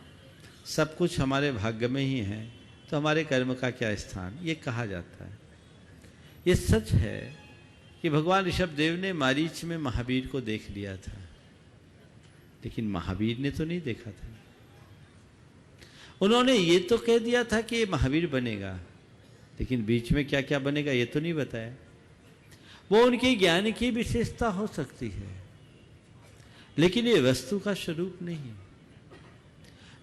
सब कुछ हमारे भाग्य में ही है, तो हमारे कर्म का क्या स्थान? ये कहा जाता है। ये सच है कि भगवान ऋषभदेव ने मारीच में महावीर को देख लिया था, लेकिन महावीर ने तो नहीं देखा था। उन्होंने ये तो कह दिया था कि ये महावीर बनेगा, लेकिन बीच में क्या क्या बनेगा ये तो नहीं बताया। वो उनके ज्ञान की विशेषता हो सकती है, लेकिन ये वस्तु का स्वरूप नहीं।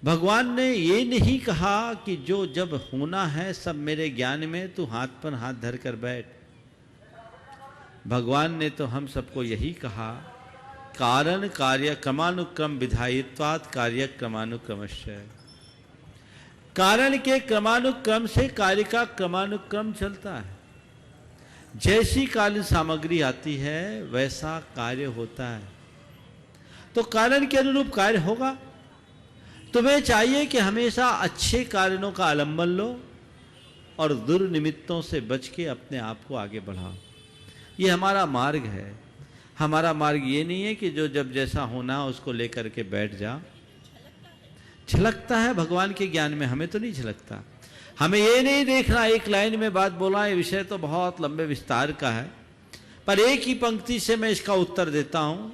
भगवान ने ये नहीं कहा कि जो जब होना है सब मेरे ज्ञान में, तू हाथ पर हाथ धर कर बैठ। भगवान ने तो हम सबको यही कहा, कारण कार्य क्रमानुक्रम विधायित्वात् कार्य क्रमानुक्रमश्य। कारण के क्रमानुक्रम से कार्य का क्रमानुक्रम चलता है। जैसी कालीन सामग्री आती है वैसा कार्य होता है, तो कारण के अनुरूप कार्य होगा। तुम्हें चाहिए कि हमेशा अच्छे कारणों का आलंबन लो और दुर्निमित्तों से बच के अपने आप को आगे बढ़ाओ। ये हमारा मार्ग है। हमारा मार्ग ये नहीं है कि जो जब जैसा होना है उसको लेकर के बैठ जा। झलकता है भगवान के ज्ञान में, हमें तो नहीं झलकता। हमें ये नहीं देखना, एक लाइन में बात बोला, ये विषय तो बहुत लंबे विस्तार का है, पर एक ही पंक्ति से मैं इसका उत्तर देता हूं।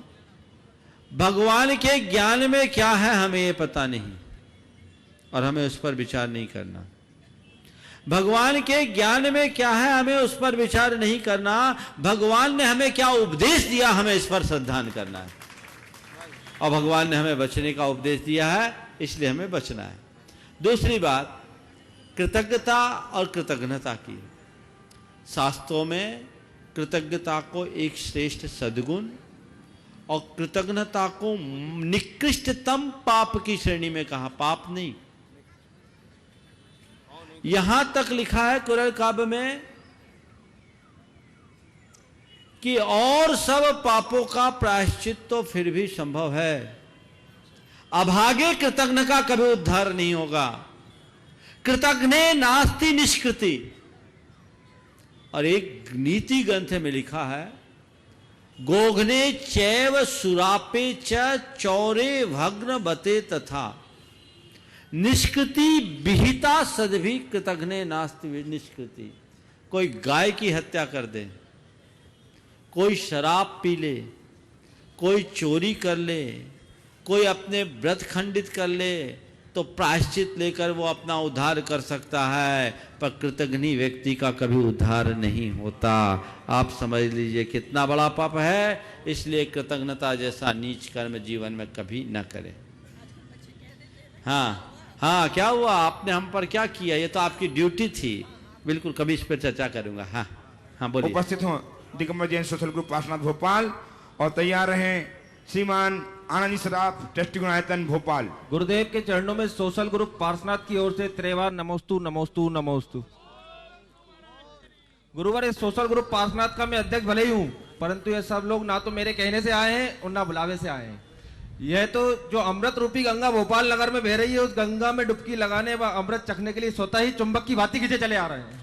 भगवान के ज्ञान में क्या है हमें ये पता नहीं, और हमें उस पर विचार नहीं करना। भगवान के ज्ञान में क्या है हमें उस पर विचार नहीं करना। भगवान ने हमें क्या उपदेश दिया हमें इस पर श्रद्धान करना है। और भगवान ने हमें बचने का उपदेश दिया है, इसलिए हमें बचना है। दूसरी बात, कृतज्ञता और कृतज्ञता की। शास्त्रों में कृतज्ञता को एक श्रेष्ठ सद्गुण और कृतज्ञता को निकृष्टतम पाप की श्रेणी में कहा। पाप नहीं, यहां तक लिखा है कुरल काव्य में कि और सब पापों का प्रायश्चित तो फिर भी संभव है, अभागे कृतज्ञ का कभी उद्धार नहीं होगा। कृतज्ञ नास्ति निष्कृति। और एक नीति ग्रंथ में लिखा है, गोघने चैव सुरापे च चौरे भग्न बते तथा निष्कृति विहिता सदभि कृतघ्ने नास्ति निष्कृति। कोई गाय की हत्या कर दे, कोई शराब पी ले, कोई चोरी कर ले, कोई अपने व्रत खंडित कर ले, तो प्रायश्चित लेकर वो अपना उद्धार कर सकता है, पर कृतघ्नी व्यक्ति का कभी उद्धार नहीं होता। आप समझ लीजिए कितना बड़ा पाप है, इसलिए कृतज्ञता जैसा नीच कर्म जीवन में कभी न करें। हाँ हाँ, क्या हुआ, आपने हम पर क्या किया, ये तो आपकी ड्यूटी थी। बिल्कुल, कभी इस पर चर्चा करूंगा। हाँ हाँ, बोलिए। उपस्थित हो दिगंबर जैन सोशल ग्रुप पार्श्वनाथ भोपाल, और तैयार रहें श्रीमान आनंद सराफ ट्रस्टी गुणायतन भोपाल। गुरुदेव के चरणों में सोशल ग्रुप पार्श्वनाथ की ओर से त्रेवार नमोस्तु नमोस्तु नमोस्तु। गुरुवर, इस सोशल ग्रुप पार्श्वनाथ का मैं अध्यक्ष भले ही हूँ, परंतु ये सब लोग ना तो मेरे कहने से आए हैं और ना बुलावे से आए हैं। यह तो जो अमृत रूपी गंगा भोपाल नगर में बह रही है, उस गंगा में डुबकी लगाने व अमृत चखने के लिए स्वतः ही चुंबक की भांति खींचे चले आ रहे हैं।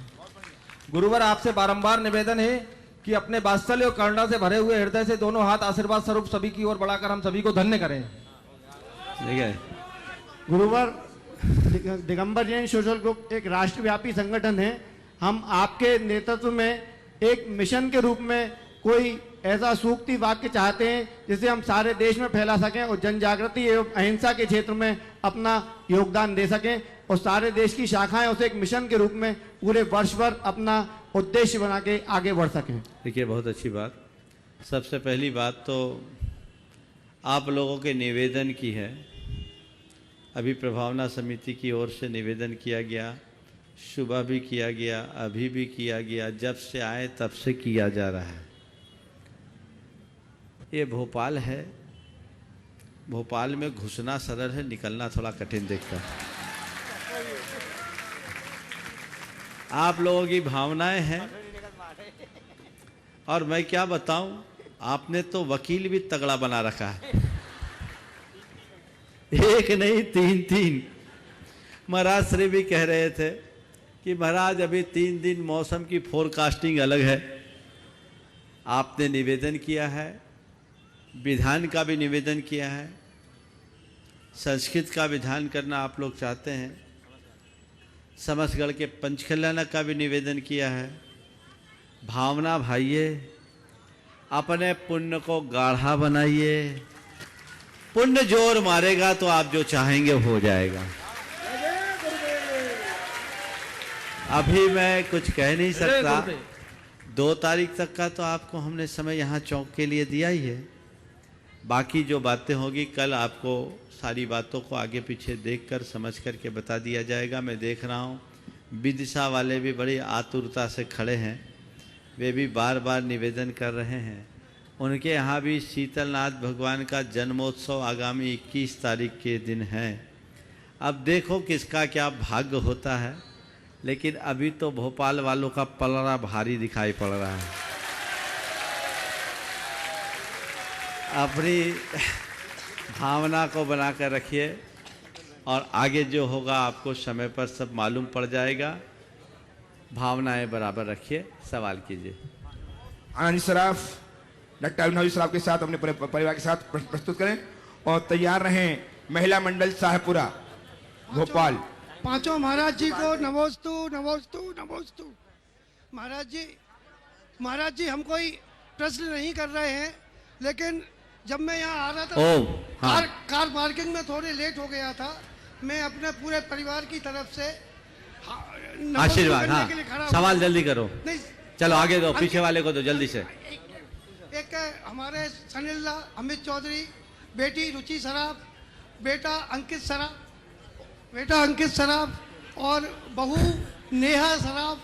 गुरुवर, आपसे बारंबार निवेदन है कि अपने वात्सल्य और करुणा से भरे हुए हृदय से दोनों हाथ आशीर्वाद स्वरूप सभी की ओर बढ़ाकर हम सभी को धन्य करें। ठीक है गुरुवर, दिगंबर जैन सोशल ग्रुप एक राष्ट्रव्यापी संगठन है। हम आपके नेतृत्व में एक मिशन के रूप में कोई ऐसा सूक्ति वाक्य चाहते हैं जिसे हम सारे देश में फैला सकें और जन जागृति एवं अहिंसा के क्षेत्र में अपना योगदान दे सकें, और सारे देश की शाखाएं उसे एक मिशन के रूप में पूरे वर्ष भर अपना उद्देश्य बना के आगे बढ़ सकें। देखिए, बहुत अच्छी बात। सबसे पहली बात तो आप लोगों के निवेदन की है। अभी प्रभावना समिति की ओर से निवेदन किया गया, सुबह भी किया गया, अभी भी किया गया, जब से आए तब से किया जा रहा है। ये भोपाल है, भोपाल में घुसना सरल है, निकलना थोड़ा कठिन दिखता है। आप लोगों की भावनाएं हैं, और मैं क्या बताऊं, आपने तो वकील भी तगड़ा बना रखा है। एक नहीं, तीन। महाराज श्री भी कह रहे थे कि महाराज अभी 3 दिन मौसम की फोरकास्टिंग अलग है। आपने निवेदन किया है, विधान का भी निवेदन किया है, संस्कृत का विधान करना आप लोग चाहते हैं, समसगढ़ के पंचकल्याण का भी निवेदन किया है। भावना भाइये, अपने पुण्य को गाढ़ा बनाइए। पुण्य जोर मारेगा तो आप जो चाहेंगे हो जाएगा। अभी मैं कुछ कह नहीं सकता। 2 तारीख तक का तो आपको हमने समय यहाँ चौक के लिए दिया ही है। बाकी जो बातें होगी कल आपको सारी बातों को आगे पीछे देखकर समझ करके बता दिया जाएगा। मैं देख रहा हूँ विदिशा वाले भी बड़ी आतुरता से खड़े हैं, वे भी बार बार निवेदन कर रहे हैं। उनके यहाँ भी शीतलनाथ भगवान का जन्मोत्सव आगामी 21 तारीख के दिन है। अब देखो किसका क्या भाग्य होता है, लेकिन अभी तो भोपाल वालों का पलड़ा भारी दिखाई पड़ रहा है। अपनी भावना को बनाकर रखिए, और आगे जो होगा आपको समय पर सब मालूम पड़ जाएगा। भावनाएं बराबर रखिए, सवाल कीजिए। आनंद सराफ डॉक्टर अभिनव सराफ के साथ अपने परिवार के साथ प्रस्तुत करें, और तैयार रहें महिला मंडल शाहपुरा भोपाल। पांचों महाराज जी को नमोस्तु नमोस्तु नमोस्तु। महाराज जी हम कोई प्रश्न नहीं कर रहे हैं, लेकिन जब मैं यहाँ आ रहा था कार पार्किंग में थोड़े लेट हो गया था। मैं अपने पूरे परिवार की तरफ से आशीर्वाद। हाँ, सवाल जल्दी करो। चलो आगे दो, पीछे वाले को दो जल्दी से। एक हमारे सनिल्ला अमित चौधरी, बेटी रुचि सराफ, बेटा अंकित सराफ और बहू नेहा सराफ,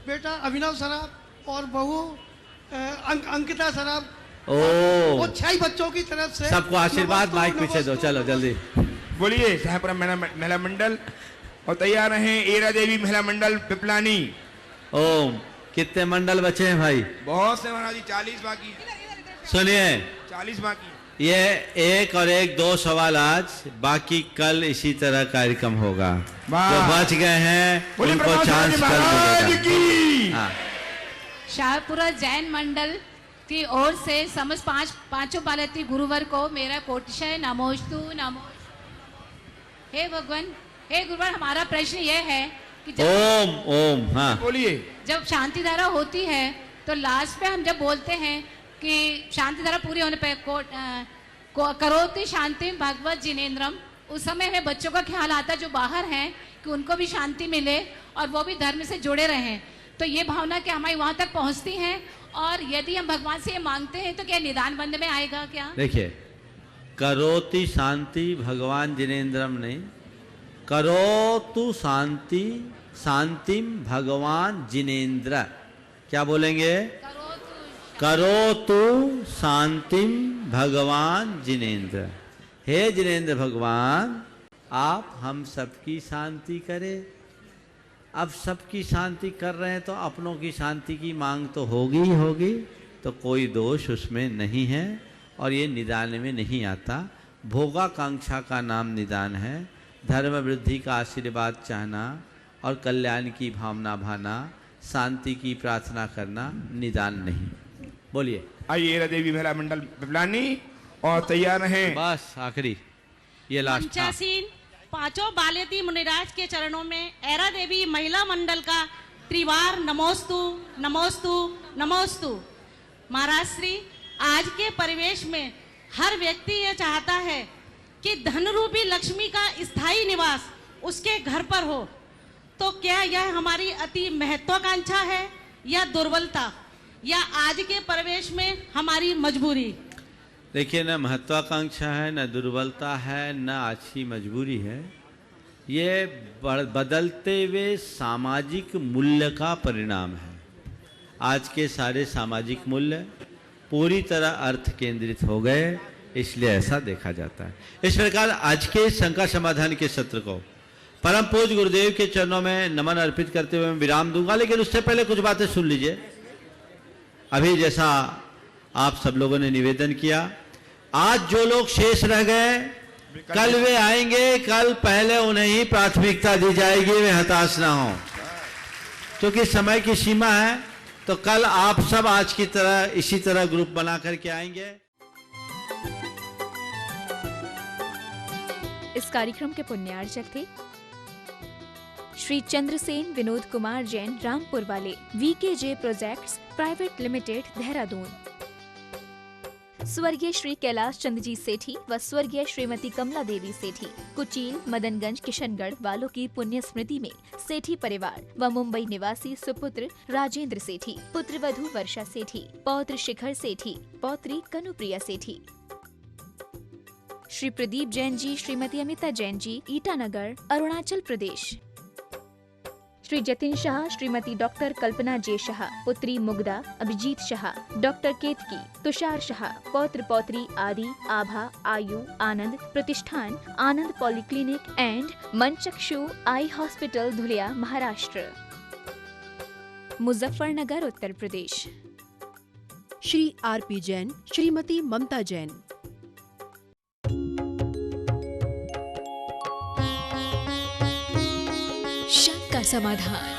बेटा अभिनव सराफ और बहू अंकिता सराफ। वो 6 बच्चों की तरफ से सबको आशीर्वाद। माइक पीछे दो, चलो जल्दी बोलिए। शाहपुरा महिला मंडल, और तैयार हैं एरा देवी महिला मंडल पिपलानी। ओम। कितने मंडल बचे हैं भाई? बहुत से महाराज जी, 40 बाकी। सुनिए, 40 बाकी। ये 1 और 1 2 सवाल आज, बाकी कल इसी तरह कार्यक्रम होगा। जो बच गए हैं उनको चांस कल मिलेगा। शाहपुरा जैन मंडल की ओर से समस्त पांचों बालती गुरुवर को मेरा कोटिशय नमोस्तु नमो। हे भगवान, हे गुरुवर, हमारा प्रश्न यह है कि जब ओम हाँ बोलिए, जब शांति धारा होती है तो लास्ट पे हम जब बोलते हैं कि शांति धारा पूरी होने पे करोति शांति भगवत जिनेन्द्रम, उस समय हमें बच्चों का ख्याल आता है जो बाहर हैं कि उनको भी शांति मिले और वो भी धर्म से जुड़े रहें। तो ये भावना क्या हमारी वहाँ तक पहुँचती है? और यदि हम भगवान से ये मांगते हैं तो क्या निदान बंद में आएगा क्या? देखिए, करोति शांति भगवान जिनेन्द्रम नहीं, करोतु शांति शांतिम भगवान जिनेन्द्र। क्या बोलेंगे? करोतु शांतिम भगवान जिनेन्द्र। हे जिनेन्द्र भगवान, आप हम सबकी शांति करें। अब सबकी शांति कर रहे हैं तो अपनों की शांति की मांग तो होगी ही होगी, तो कोई दोष उसमें नहीं है और ये निदान में नहीं आता। भोगाकांक्षा का नाम निदान है। धर्म वृद्धि का आशीर्वाद चाहना और कल्याण की भावना भाना, शांति की प्रार्थना करना निदान नहीं। बोलिए। आइए देवी महिला मंडल पिपलानी और तैयार हैं। बस आखिरी ये लास्ट। पंचासीन पांचों बालेती मुनिराज के चरणों में ऐरा देवी महिला मंडल का त्रिवार नमोस्तु नमोस्तु नमोस्तु। महाराज श्री, आज के परिवेश में हर व्यक्ति ये चाहता है कि धन रूपी लक्ष्मी का स्थायी निवास उसके घर पर हो, तो क्या यह हमारी अति महत्वाकांक्षा है या दुर्बलता, या आज के परिवेश में हमारी मजबूरी? देखिए, न महत्वाकांक्षा है, न दुर्बलता है, न आज की मजबूरी है। ये बदलते हुए सामाजिक मूल्य का परिणाम है। आज के सारे सामाजिक मूल्य पूरी तरह अर्थ केंद्रित हो गए, इसलिए ऐसा देखा जाता है। इस प्रकार आज के शंका समाधान के सत्र को परम पूज्य गुरुदेव के चरणों में नमन अर्पित करते हुए मैं विराम दूंगा, लेकिन उससे पहले कुछ बातें सुन लीजिए। अभी जैसा आप सब लोगों ने निवेदन किया, आज जो लोग शेष रह गए कल वे आएंगे, कल पहले उन्हें ही प्राथमिकता दी जाएगी, वे हताश ना हो, क्योंकि समय की सीमा है। तो कल आप सब आज की तरह इसी तरह ग्रुप बना करके आएंगे। इस कार्यक्रम के पुण्यार्चक थे श्री चंद्रसेन विनोद कुमार जैन, रामपुर वाले, VKJ projects private limited, Dehradun. स्वर्गीय श्री कैलाश चंद्र जी सेठी व स्वर्गीय श्रीमती कमला देवी सेठी, कुचील, मदनगंज, किशनगढ़ वालों की पुण्य स्मृति में सेठी परिवार व मुंबई निवासी सुपुत्र राजेंद्र सेठी, पुत्र वधू वर्षा सेठी, पौत्र शिखर सेठी, पौत्री कनुप्रिया सेठी। श्री प्रदीप जैन जी, श्रीमती अमिता जैन जी, ईटानगर, अरुणाचल प्रदेश। श्री जतिन शाह, श्रीमती डॉक्टर कल्पना जे शाह, पुत्री मुग्धा, अभिजीत शाह, डॉक्टर केतकी, तुषार शाह, पौत्र पौत्री आदि, आभा, आयु, आनंद प्रतिष्ठान, Anand polyclinic and Manchakshu eye hospital, Dhulia, Maharashtra. Muzaffarnagar, Uttar Pradesh. Shri RP Jain, Shrimati Mamta Jain. शंका समाधान।